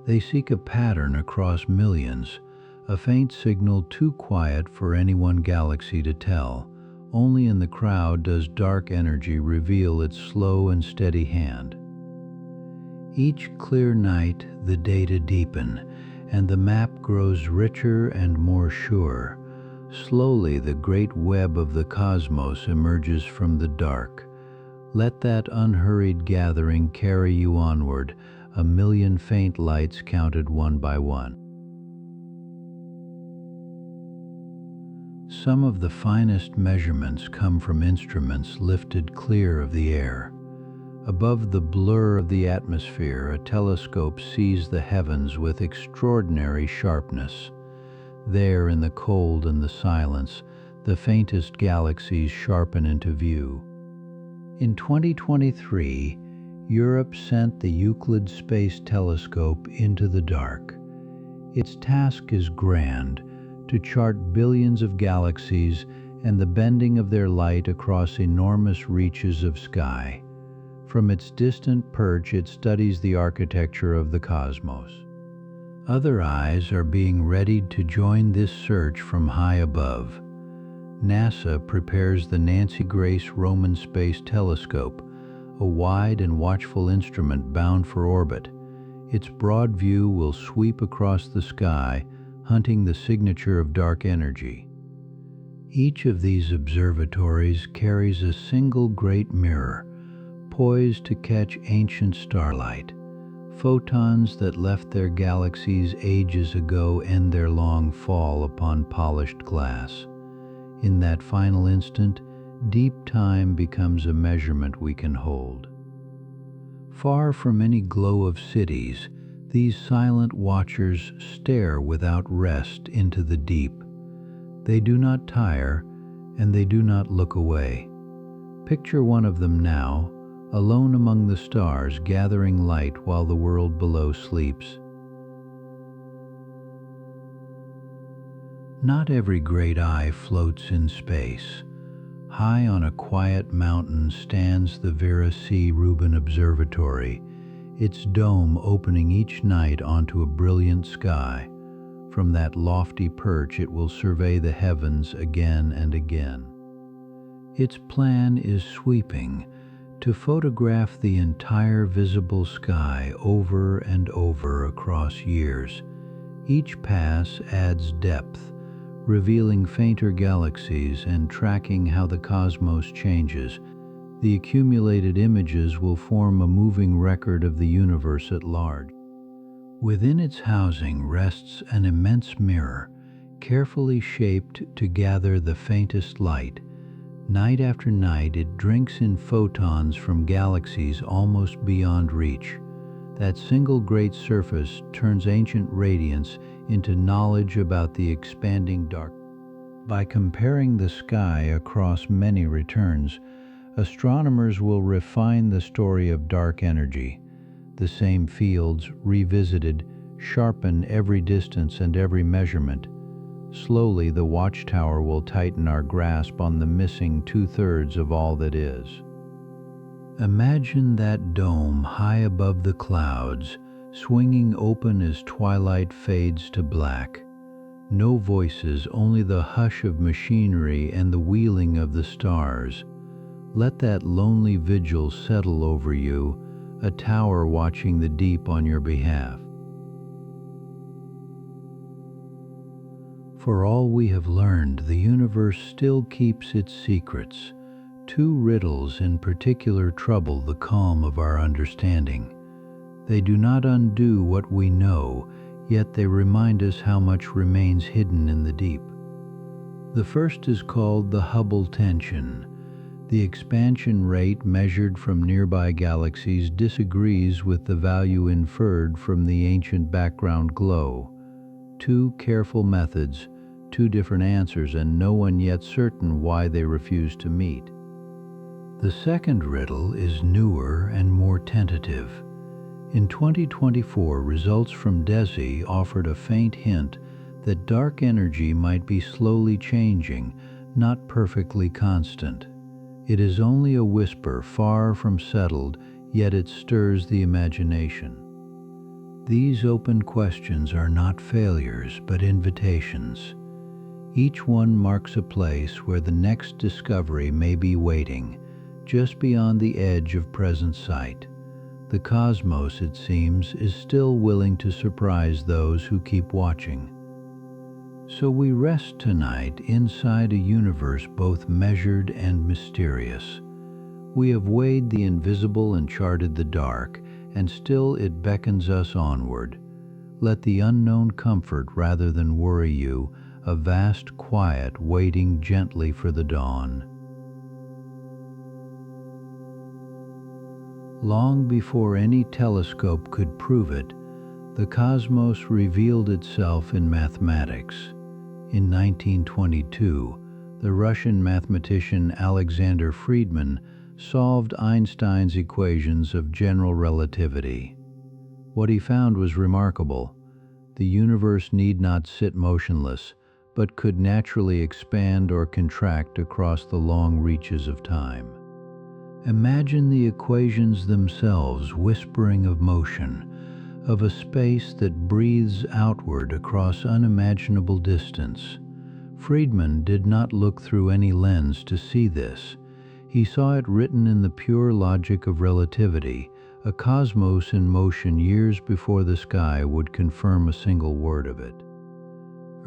They seek a pattern across millions, a faint signal too quiet for any one galaxy to tell. Only in the crowd does dark energy reveal its slow and steady hand. Each clear night, the data deepen, and the map grows richer and more sure. Slowly, the great web of the cosmos emerges from the dark. Let that unhurried gathering carry you onward, a million faint lights counted one by one. Some of the finest measurements come from instruments lifted clear of the air. Above the blur of the atmosphere, a telescope sees the heavens with extraordinary sharpness. There, in the cold and the silence, the faintest galaxies sharpen into view. In 2023, Europe sent the Euclid Space Telescope into the dark. Its task is grand, to chart billions of galaxies and the bending of their light across enormous reaches of sky. From its distant perch, it studies the architecture of the cosmos. Other eyes are being readied to join this search from high above. NASA prepares the Nancy Grace Roman Space Telescope, a wide and watchful instrument bound for orbit. Its broad view will sweep across the sky, hunting the signature of dark energy. Each of these observatories carries a single great mirror, poised to catch ancient starlight. Photons that left their galaxies ages ago end their long fall upon polished glass. In that final instant, deep time becomes a measurement we can hold. Far from any glow of cities, these silent watchers stare without rest into the deep. They do not tire, and they do not look away. Picture one of them now, alone among the stars, gathering light while the world below sleeps. Not every great eye floats in space. High on a quiet mountain stands the Vera C. Rubin Observatory, its dome opening each night onto a brilliant sky. From that lofty perch it will survey the heavens again and again. Its plan is sweeping, to photograph the entire visible sky over and over across years. Each pass adds depth, revealing fainter galaxies and tracking how the cosmos changes. The accumulated images will form a moving record of the universe at large. Within its housing rests an immense mirror, carefully shaped to gather the faintest light. Night after night, it drinks in photons from galaxies almost beyond reach. That single great surface turns ancient radiance into knowledge about the expanding dark. By comparing the sky across many returns, astronomers will refine the story of dark energy. The same fields, revisited, sharpen every distance and every measurement. Slowly, the watchtower will tighten our grasp on the missing two-thirds of all that is. Imagine that dome high above the clouds, swinging open as twilight fades to black. No voices, only the hush of machinery and the wheeling of the stars. Let that lonely vigil settle over you, a tower watching the deep on your behalf. For all we have learned, the universe still keeps its secrets. Two riddles in particular trouble the calm of our understanding. They do not undo what we know, yet they remind us how much remains hidden in the deep. The first is called the Hubble tension. The expansion rate measured from nearby galaxies disagrees with the value inferred from the ancient background glow. Two careful methods, two different answers, and no one yet certain why they refuse to meet. The second riddle is newer and more tentative. In 2024, results from DESI offered a faint hint that dark energy might be slowly changing, not perfectly constant. It is only a whisper, far from settled, yet it stirs the imagination. These open questions are not failures, but invitations. Each one marks a place where the next discovery may be waiting, just beyond the edge of present sight. The cosmos, it seems, is still willing to surprise those who keep watching. So we rest tonight inside a universe both measured and mysterious. We have weighed the invisible and charted the dark, and still it beckons us onward. Let the unknown comfort rather than worry you, a vast quiet waiting gently for the dawn. Long before any telescope could prove it, the cosmos revealed itself in mathematics. In 1922, the Russian mathematician Alexander Friedmann solved Einstein's equations of general relativity. What he found was remarkable. The universe need not sit motionless, but could naturally expand or contract across the long reaches of time. Imagine the equations themselves whispering of motion, of a space that breathes outward across unimaginable distance. Friedmann did not look through any lens to see this. He saw it written in the pure logic of relativity, a cosmos in motion years before the sky would confirm a single word of it.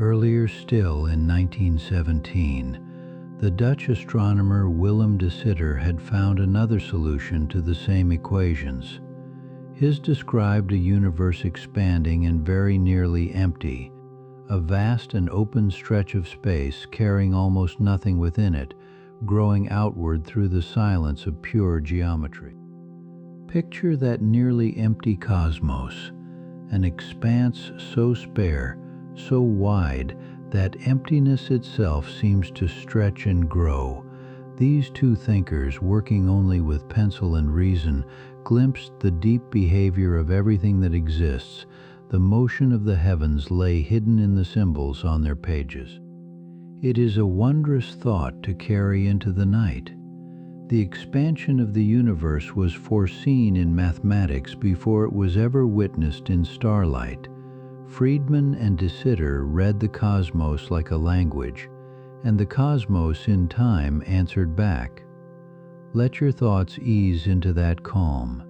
Earlier still, in 1917, the Dutch astronomer Willem de Sitter had found another solution to the same equations. His described a universe expanding and very nearly empty, a vast and open stretch of space carrying almost nothing within it, growing outward through the silence of pure geometry. Picture that nearly empty cosmos, an expanse so spare, so wide, that emptiness itself seems to stretch and grow. These two thinkers, working only with pencil and reason, glimpsed the deep behavior of everything that exists. The motion of the heavens lay hidden in the symbols on their pages. It is a wondrous thought to carry into the night. The expansion of the universe was foreseen in mathematics before it was ever witnessed in starlight. Friedman and de Sitter read the cosmos like a language, and the cosmos in time answered back. Let your thoughts ease into that calm.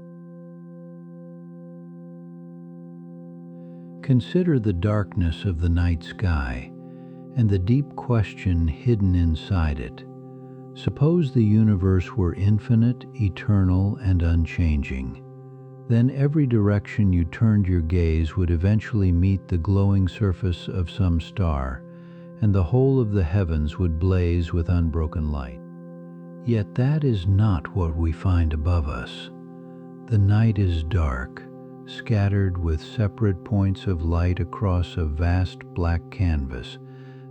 Consider the darkness of the night sky and the deep question hidden inside it. Suppose the universe were infinite, eternal, and unchanging. Then every direction you turned your gaze would eventually meet the glowing surface of some star, and the whole of the heavens would blaze with unbroken light. Yet that is not what we find above us. The night is dark, scattered with separate points of light across a vast black canvas.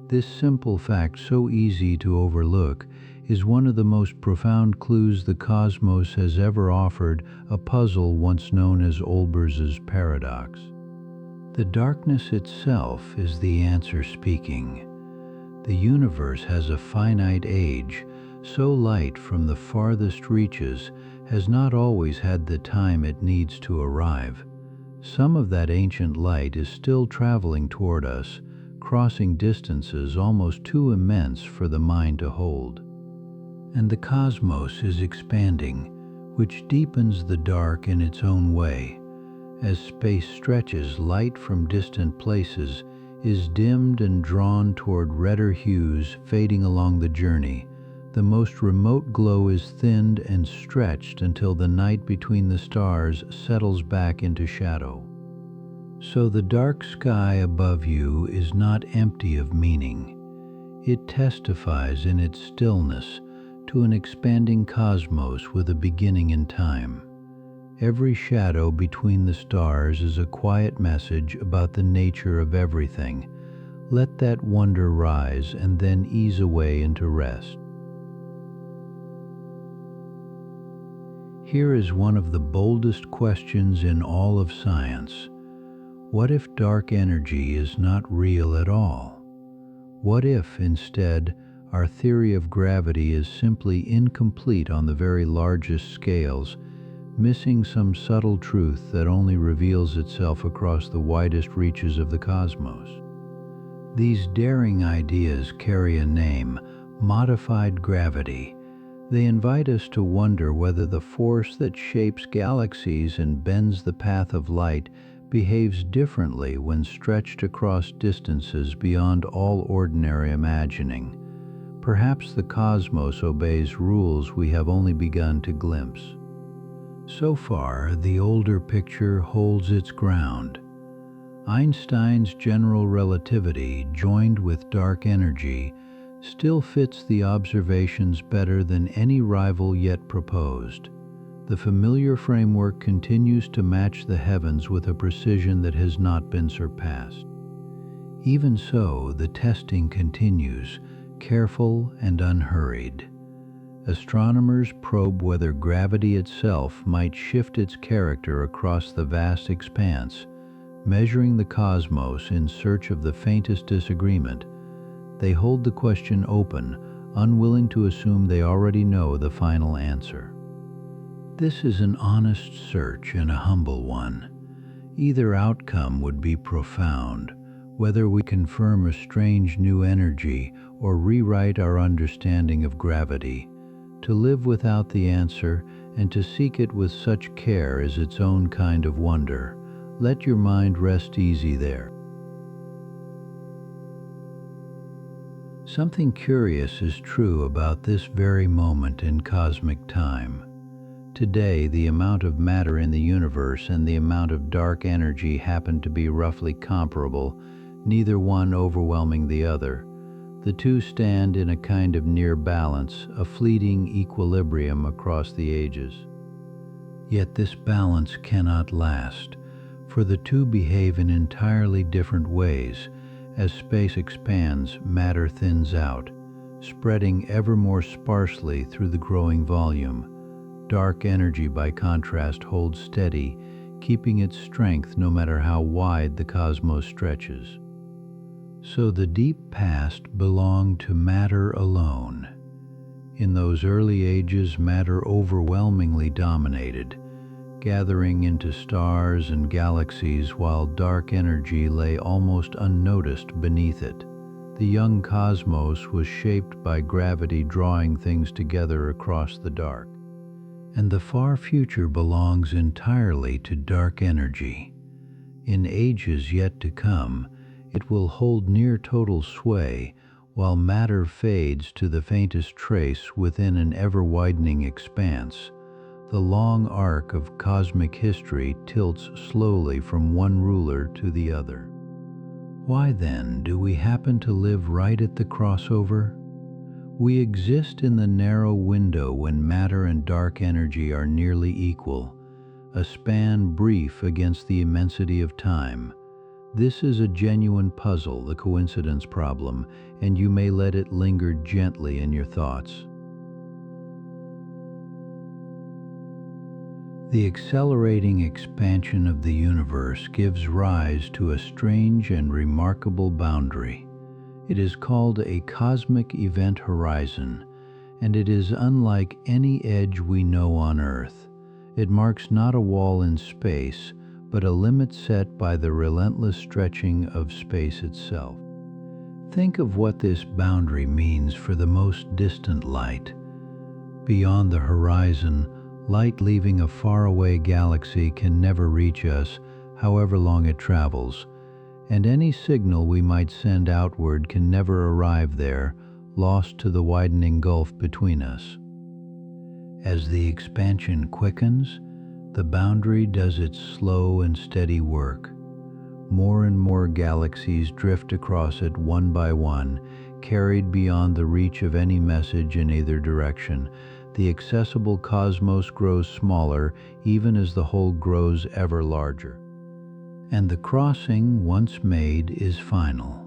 This simple fact, so easy to overlook, is one of the most profound clues the cosmos has ever offered, a puzzle once known as Olbers's paradox. The darkness itself is the answer speaking. The universe has a finite age, so light from the farthest reaches has not always had the time it needs to arrive. Some of that ancient light is still traveling toward us, crossing distances almost too immense for the mind to hold. And the cosmos is expanding, which deepens the dark in its own way. As space stretches, light from distant places is dimmed and drawn toward redder hues, fading along the journey. The most remote glow is thinned and stretched until the night between the stars settles back into shadow. So the dark sky above you is not empty of meaning. It testifies in its stillness to an expanding cosmos with a beginning in time. Every shadow between the stars is a quiet message about the nature of everything. Let that wonder rise and then ease away into rest. Here is one of the boldest questions in all of science. What if dark energy is not real at all? What if, instead, our theory of gravity is simply incomplete on the very largest scales, missing some subtle truth that only reveals itself across the widest reaches of the cosmos? These daring ideas carry a name: modified gravity. They invite us to wonder whether the force that shapes galaxies and bends the path of light behaves differently when stretched across distances beyond all ordinary imagining. Perhaps the cosmos obeys rules we have only begun to glimpse. So far, the older picture holds its ground. Einstein's general relativity, joined with dark energy, still fits the observations better than any rival yet proposed. The familiar framework continues to match the heavens with a precision that has not been surpassed. Even so, the testing continues, careful and unhurried. Astronomers probe whether gravity itself might shift its character across the vast expanse, measuring the cosmos in search of the faintest disagreement. They hold the question open, unwilling to assume they already know the final answer. This is an honest search and a humble one. Either outcome would be profound, whether we confirm a strange new energy or rewrite our understanding of gravity. To live without the answer and to seek it with such care is its own kind of wonder. Let your mind rest easy there. Something curious is true about this very moment in cosmic time. Today, the amount of matter in the universe and the amount of dark energy happen to be roughly comparable, neither one overwhelming the other. The two stand in a kind of near balance, a fleeting equilibrium across the ages. Yet this balance cannot last, for the two behave in entirely different ways. As space expands, matter thins out. spreading ever more sparsely through the growing volume. Dark energy, by contrast, holds steady, keeping its strength no matter how wide the cosmos stretches. So the deep past belonged to matter alone. In those early ages, matter overwhelmingly dominated, gathering into stars and galaxies while dark energy lay almost unnoticed beneath it. The young cosmos was shaped by gravity drawing things together across the dark. And the far future belongs entirely to dark energy. In ages yet to come, it will hold near total sway, while matter fades to the faintest trace within an ever-widening expanse. The long arc of cosmic history tilts slowly from one ruler to the other. Why then do we happen to live right at the crossover? We exist in the narrow window when matter and dark energy are nearly equal, a span brief against the immensity of time. This is a genuine puzzle, the coincidence problem, and you may let it linger gently in your thoughts. The accelerating expansion of the universe gives rise to a strange and remarkable boundary. It is called a cosmic event horizon, and it is unlike any edge we know on Earth. It marks not a wall in space, but a limit set by the relentless stretching of space itself. Think of what this boundary means for the most distant light. Beyond the horizon, light leaving a faraway galaxy can never reach us, however long it travels, and any signal we might send outward can never arrive there, lost to the widening gulf between us. As the expansion quickens, the boundary does its slow and steady work. More and more galaxies drift across it one by one, carried beyond the reach of any message in either direction. The accessible cosmos grows smaller, even as the whole grows ever larger. And the crossing, once made, is final.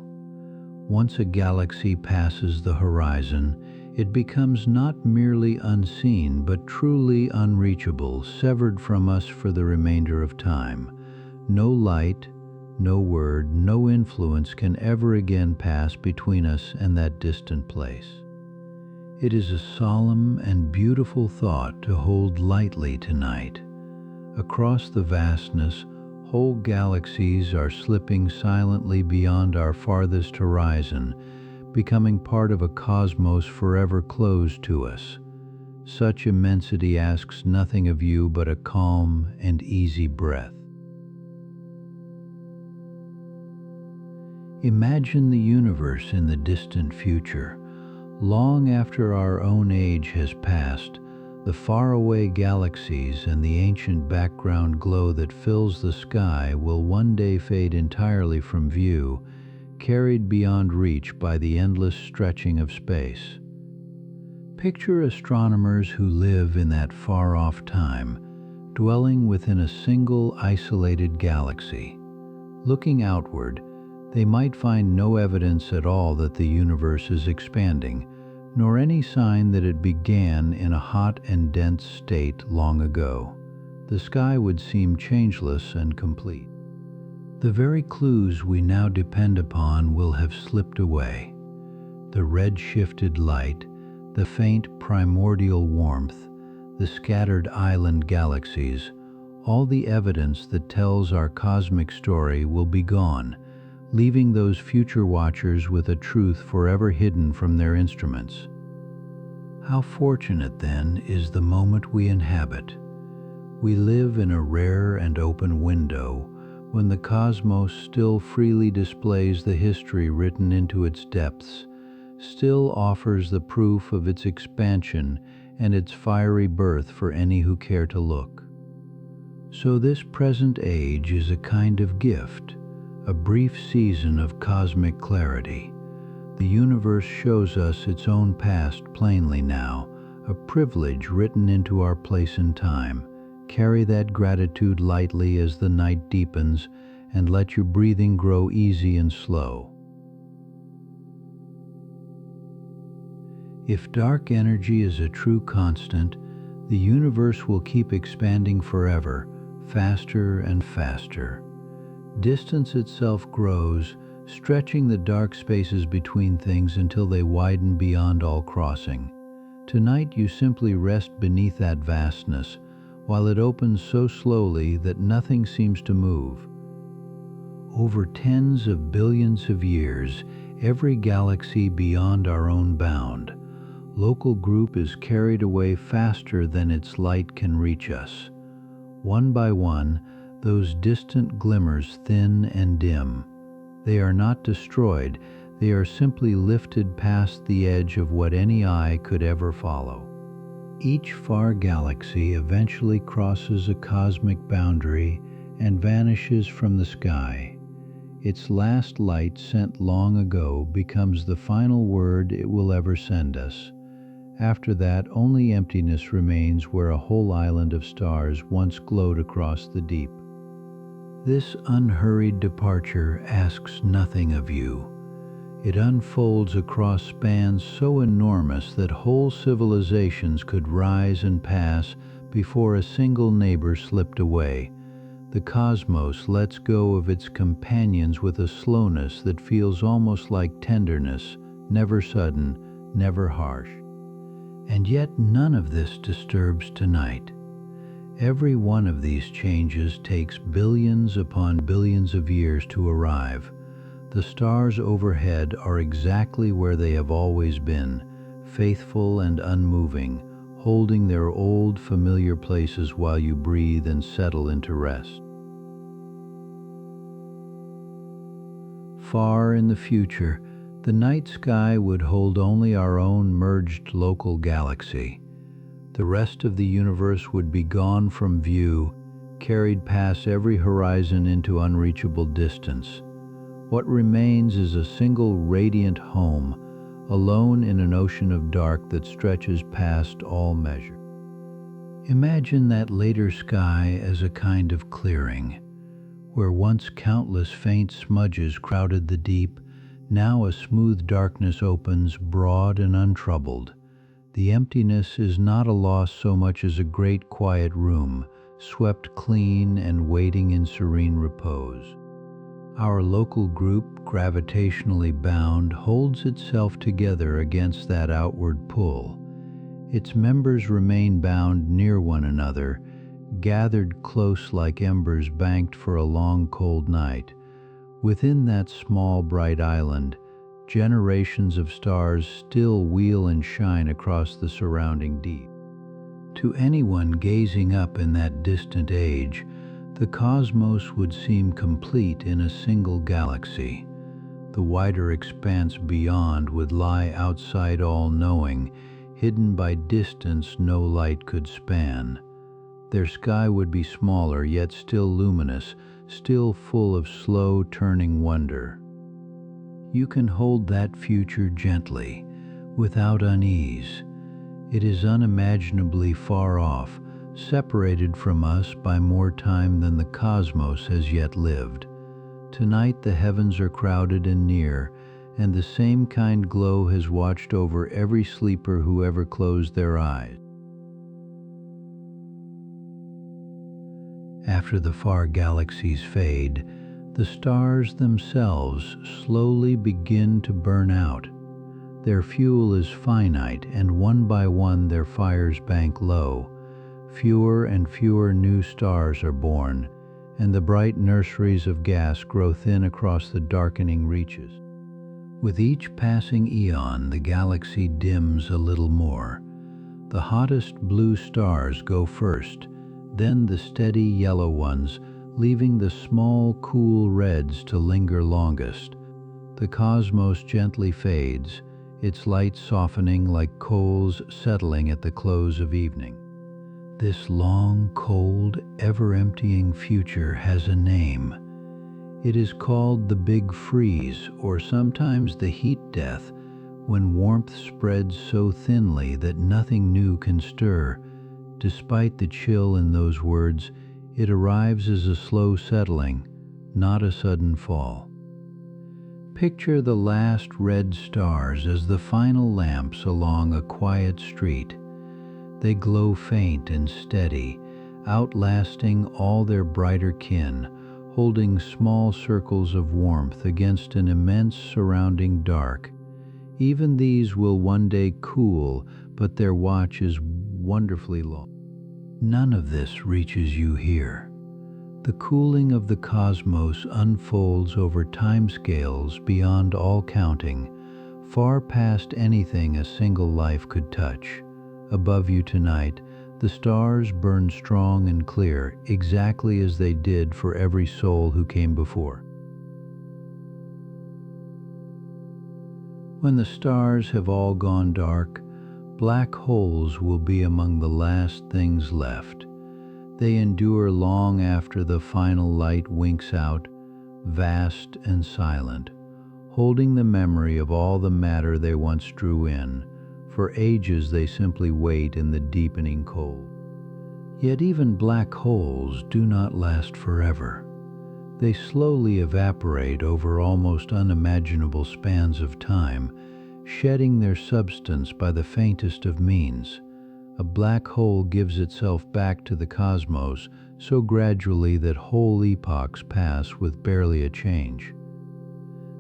Once a galaxy passes the horizon, it becomes not merely unseen, but truly unreachable, severed from us for the remainder of time. No light, no word, no influence can ever again pass between us and that distant place. It is a solemn and beautiful thought to hold lightly tonight. Across the vastness, whole galaxies are slipping silently beyond our farthest horizon, becoming part of a cosmos forever closed to us. Such immensity asks nothing of you but a calm and easy breath. Imagine the universe in the distant future. Long after our own age has passed, the faraway galaxies and the ancient background glow that fills the sky will one day fade entirely from view, carried beyond reach by the endless stretching of space. Picture astronomers who live in that far-off time, dwelling within a single isolated galaxy. Looking outward, they might find no evidence at all that the universe is expanding, nor any sign that it began in a hot and dense state long ago. The sky would seem changeless and complete. The very clues we now depend upon will have slipped away. The red-shifted light, the faint primordial warmth, the scattered island galaxies, all the evidence that tells our cosmic story will be gone, leaving those future watchers with a truth forever hidden from their instruments. How fortunate, then, is the moment we inhabit. We live in a rare and open window when the cosmos still freely displays the history written into its depths, still offers the proof of its expansion and its fiery birth for any who care to look. So this present age is a kind of gift, a brief season of cosmic clarity. The universe shows us its own past plainly now, a privilege written into our place in time. Carry that gratitude lightly as the night deepens, and let your breathing grow easy and slow. If dark energy is a true constant, the universe will keep expanding forever, faster and faster. Distance itself grows, stretching the dark spaces between things until they widen beyond all crossing. Tonight you simply rest beneath that vastness, while it opens so slowly that nothing seems to move. Over tens of billions of years, every galaxy beyond our own bound, local group is carried away faster than its light can reach us. One by one, those distant glimmers thin and dim. They are not destroyed, they are simply lifted past the edge of what any eye could ever follow. Each far galaxy eventually crosses a cosmic boundary and vanishes from the sky. Its last light sent long ago becomes the final word it will ever send us. After that, only emptiness remains where a whole island of stars once glowed across the deep. This unhurried departure asks nothing of you. It unfolds across spans so enormous that whole civilizations could rise and pass before a single neighbor slipped away. The cosmos lets go of its companions with a slowness that feels almost like tenderness, never sudden, never harsh. And yet none of this disturbs tonight. Every one of these changes takes billions upon billions of years to arrive. The stars overhead are exactly where they have always been, faithful and unmoving, holding their old familiar places while you breathe and settle into rest. Far in the future, the night sky would hold only our own merged local galaxy. The rest of the universe would be gone from view, carried past every horizon into unreachable distance. What remains is a single radiant home, alone in an ocean of dark that stretches past all measure. Imagine that later sky as a kind of clearing. Where once countless faint smudges crowded the deep, now a smooth darkness opens, broad and untroubled. The emptiness is not a loss so much as a great quiet room, swept clean and waiting in serene repose. Our local group, gravitationally bound, holds itself together against that outward pull. Its members remain bound near one another, gathered close like embers banked for a long cold night. Within that small bright island, generations of stars still wheel and shine across the surrounding deep. To anyone gazing up in that distant age, the cosmos would seem complete in a single galaxy. The wider expanse beyond would lie outside all knowing, hidden by distance no light could span. Their sky would be smaller, yet still luminous, still full of slow turning wonder. You can hold that future gently, without unease. It is unimaginably far off, separated from us by more time than the cosmos has yet lived. Tonight the heavens are crowded and near, and the same kind glow has watched over every sleeper who ever closed their eyes. After the far galaxies fade, the stars themselves slowly begin to burn out. Their fuel is finite, and one by one their fires bank low. Fewer and fewer new stars are born, and the bright nurseries of gas grow thin across the darkening reaches. With each passing eon, the galaxy dims a little more. The hottest blue stars go first, then the steady yellow ones, leaving the small, cool reds to linger longest. The cosmos gently fades, its light softening like coals settling at the close of evening. This long, cold, ever-emptying future has a name. It is called the Big Freeze, or sometimes the heat death, when warmth spreads so thinly that nothing new can stir. Despite the chill in those words, it arrives as a slow settling, not a sudden fall. Picture the last red stars as the final lamps along a quiet street. They glow faint and steady, outlasting all their brighter kin, holding small circles of warmth against an immense surrounding dark. Even these will one day cool, but their watch is wonderfully long. None of this reaches you here. The cooling of the cosmos unfolds over timescales beyond all counting, far past anything a single life could touch. Above you tonight, the stars burn strong and clear, exactly as they did for every soul who came before. When the stars have all gone dark, black holes will be among the last things left. They endure long after the final light winks out, vast and silent, holding the memory of all the matter they once drew in. For ages they simply wait in the deepening cold. Yet even black holes do not last forever. They slowly evaporate over almost unimaginable spans of time, shedding their substance by the faintest of means. A black hole gives itself back to the cosmos so gradually that whole epochs pass with barely a change.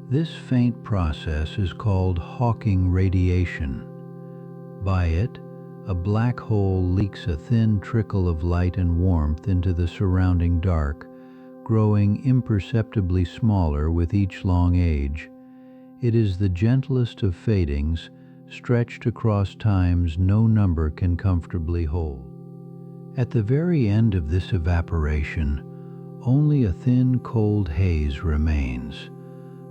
This faint process is called Hawking radiation. By it, a black hole leaks a thin trickle of light and warmth into the surrounding dark, growing imperceptibly smaller with each long age. It is the gentlest of fadings, stretched across times no number can comfortably hold. At the very end of this evaporation, only a thin cold haze remains.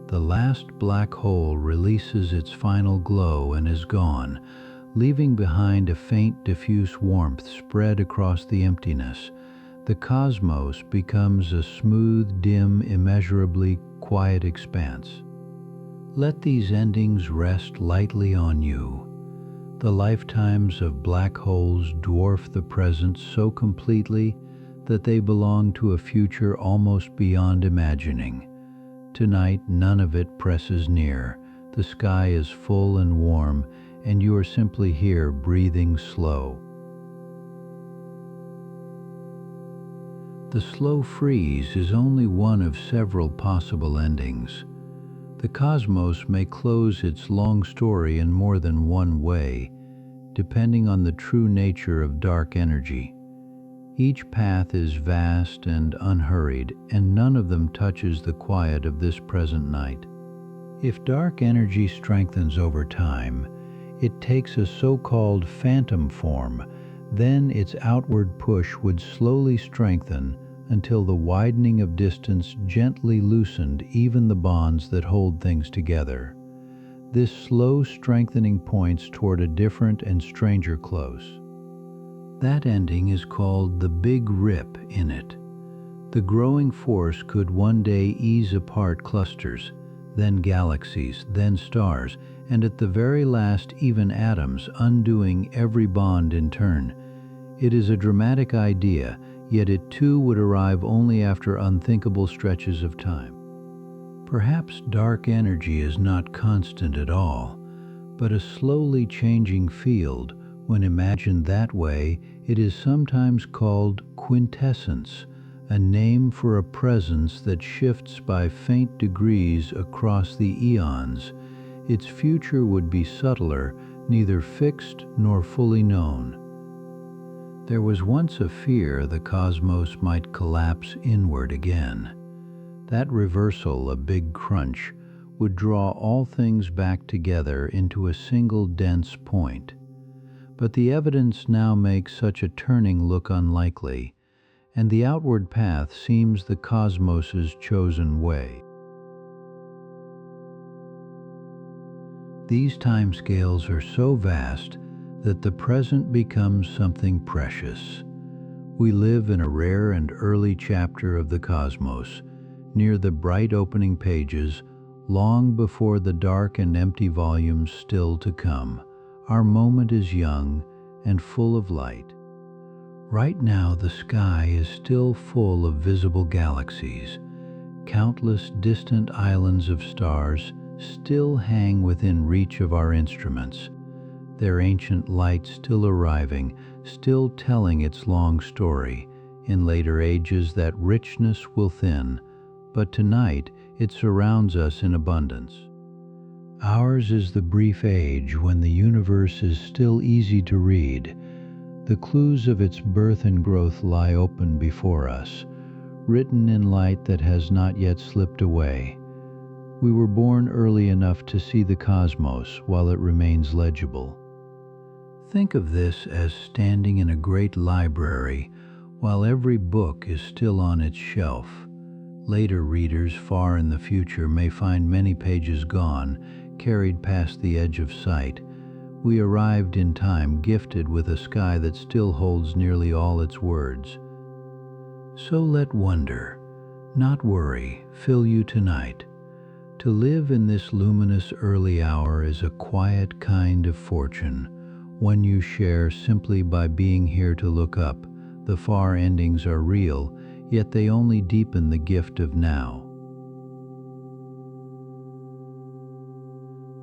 The last black hole releases its final glow and is gone, leaving behind a faint diffuse warmth spread across the emptiness. The cosmos becomes a smooth, dim, immeasurably quiet expanse. Let these endings rest lightly on you. The lifetimes of black holes dwarf the present so completely that they belong to a future almost beyond imagining. Tonight, none of it presses near. The sky is full and warm, and you are simply here breathing slow. The slow freeze is only one of several possible endings. The cosmos may close its long story in more than one way, depending on the true nature of dark energy. Each path is vast and unhurried, and none of them touches the quiet of this present night. If dark energy strengthens over time, it takes a so-called phantom form. Then its outward push would slowly strengthen until the widening of distance gently loosened even the bonds that hold things together. This slow strengthening points toward a different and stranger close. That ending is called the Big Rip in it. The growing force could one day ease apart clusters, then galaxies, then stars, and at the very last even atoms, undoing every bond in turn. It is a dramatic idea, yet it too would arrive only after unthinkable stretches of time. Perhaps dark energy is not constant at all, but a slowly changing field. When imagined that way, it is sometimes called quintessence, a name for a presence that shifts by faint degrees across the eons. Its future would be subtler, neither fixed nor fully known. There was once a fear the cosmos might collapse inward again. That reversal, a big crunch, would draw all things back together into a single dense point. But the evidence now makes such a turning look unlikely, and the outward path seems the cosmos's chosen way. These timescales are so vast that the present becomes something precious. We live in a rare and early chapter of the cosmos, near the bright opening pages, long before the dark and empty volumes still to come. Our moment is young and full of light. Right now the sky is still full of visible galaxies, Countless distant islands of stars still hang within reach of our instruments, their ancient light still arriving, still telling its long story. In later ages that richness will thin, but tonight it surrounds us in abundance. Ours is the brief age when the universe is still easy to read. The clues of its birth and growth lie open before us, written in light that has not yet slipped away. We were born early enough to see the cosmos while it remains legible. Think of this as standing in a great library while every book is still on its shelf. Later readers far in the future may find many pages gone, carried past the edge of sight. We arrived in time gifted with a sky that still holds nearly all its words. So let wonder, not worry, fill you tonight. To live in this luminous early hour is a quiet kind of fortune, one you share simply by being here to look up. The far endings are real, yet they only deepen the gift of now.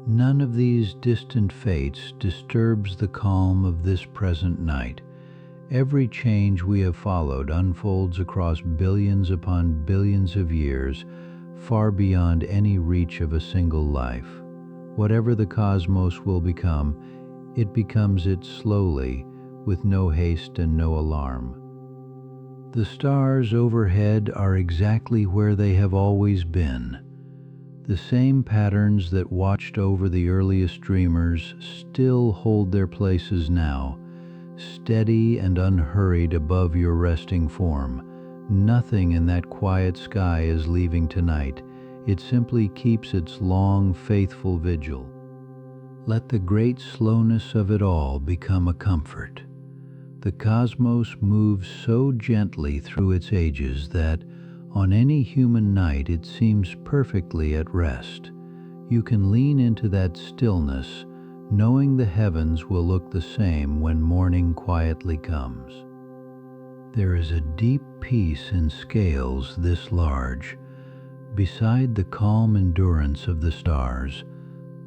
None of these distant fates disturbs the calm of this present night. Every change we have followed unfolds across billions upon billions of years, far beyond any reach of a single life. Whatever the cosmos will become, it becomes it slowly, with no haste and no alarm. The stars overhead are exactly where they have always been. The same patterns that watched over the earliest dreamers still hold their places now, steady and unhurried above your resting form. Nothing in that quiet sky is leaving tonight. It simply keeps its long, faithful vigil. Let the great slowness of it all become a comfort. The cosmos moves so gently through its ages that on any human night it seems perfectly at rest. You can lean into that stillness, knowing the heavens will look the same when morning quietly comes. There is a deep peace in scales this large. Beside the calm endurance of the stars,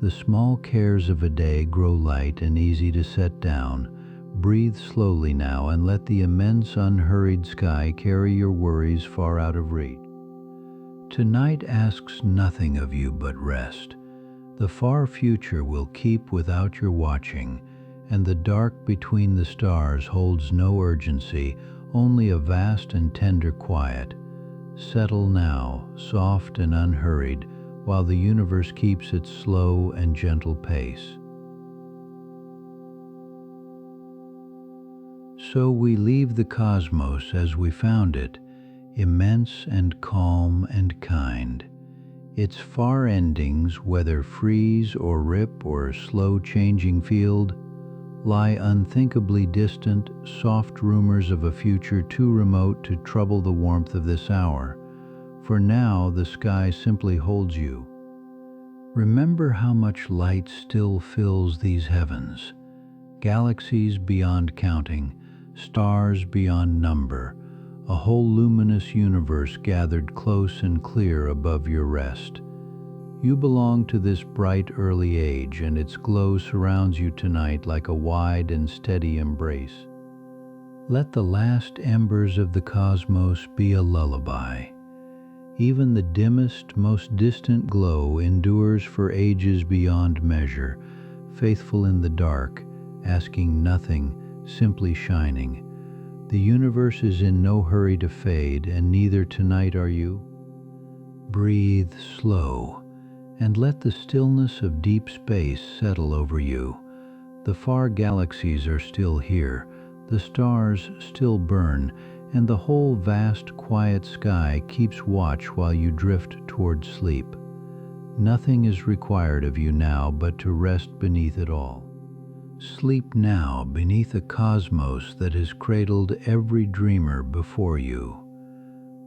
the small cares of a day grow light and easy to set down. Breathe slowly now and let the immense unhurried sky carry your worries far out of reach. Tonight asks nothing of you but rest. The far future will keep without your watching, and the dark between the stars holds no urgency, only a vast and tender quiet. Settle now, soft and unhurried, while the universe keeps its slow and gentle pace. So we leave the cosmos as we found it, immense and calm and kind. Its far endings, whether freeze or rip or slow changing field, lie unthinkably distant, soft rumors of a future too remote to trouble the warmth of this hour. For now the sky simply holds you. Remember how much light still fills these heavens. Galaxies beyond counting, stars beyond number, a whole luminous universe gathered close and clear above your rest. You belong to this bright early age, and its glow surrounds you tonight like a wide and steady embrace. Let the last embers of the cosmos be a lullaby. Even the dimmest, most distant glow endures for ages beyond measure, faithful in the dark, asking nothing, simply shining. The universe is in no hurry to fade, and neither tonight are you. Breathe slow, and let the stillness of deep space settle over you. The far galaxies are still here, the stars still burn, and the whole vast quiet sky keeps watch while you drift toward sleep. Nothing is required of you now but to rest beneath it all. Sleep now beneath a cosmos that has cradled every dreamer before you.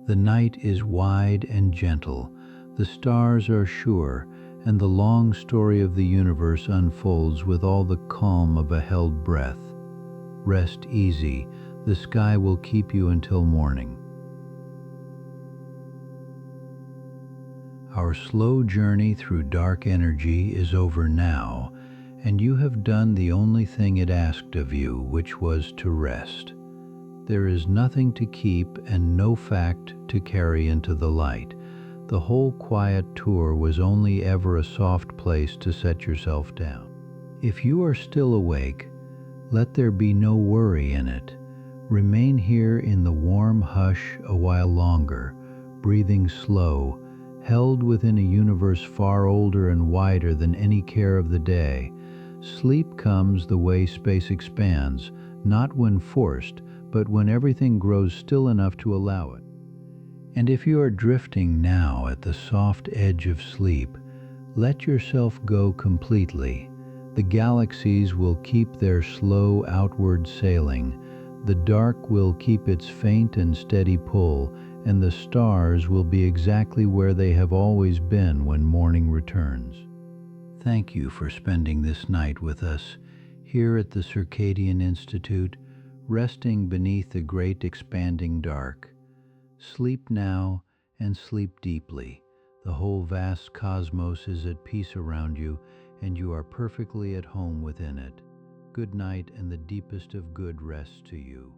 The night is wide and gentle, the stars are sure, and the long story of the universe unfolds with all the calm of a held breath. Rest easy, the sky will keep you until morning. Our slow journey through dark energy is over now, and you have done the only thing it asked of you, which was to rest. There is nothing to keep and no fact to carry into the light. The whole quiet tour was only ever a soft place to set yourself down. If you are still awake, let there be no worry in it. Remain here in the warm hush a while longer, breathing slow, held within a universe far older and wider than any care of the day. Sleep comes the way space expands, not when forced, but when everything grows still enough to allow it. And if you are drifting now at the soft edge of sleep, let yourself go completely. The galaxies will keep their slow outward sailing, the dark will keep its faint and steady pull, and the stars will be exactly where they have always been when morning returns. Thank you for spending this night with us here at the Circadian Institute, resting beneath the great expanding dark. Sleep now and sleep deeply. The whole vast cosmos is at peace around you, and you are perfectly at home within it. Good night and the deepest of good rest to you.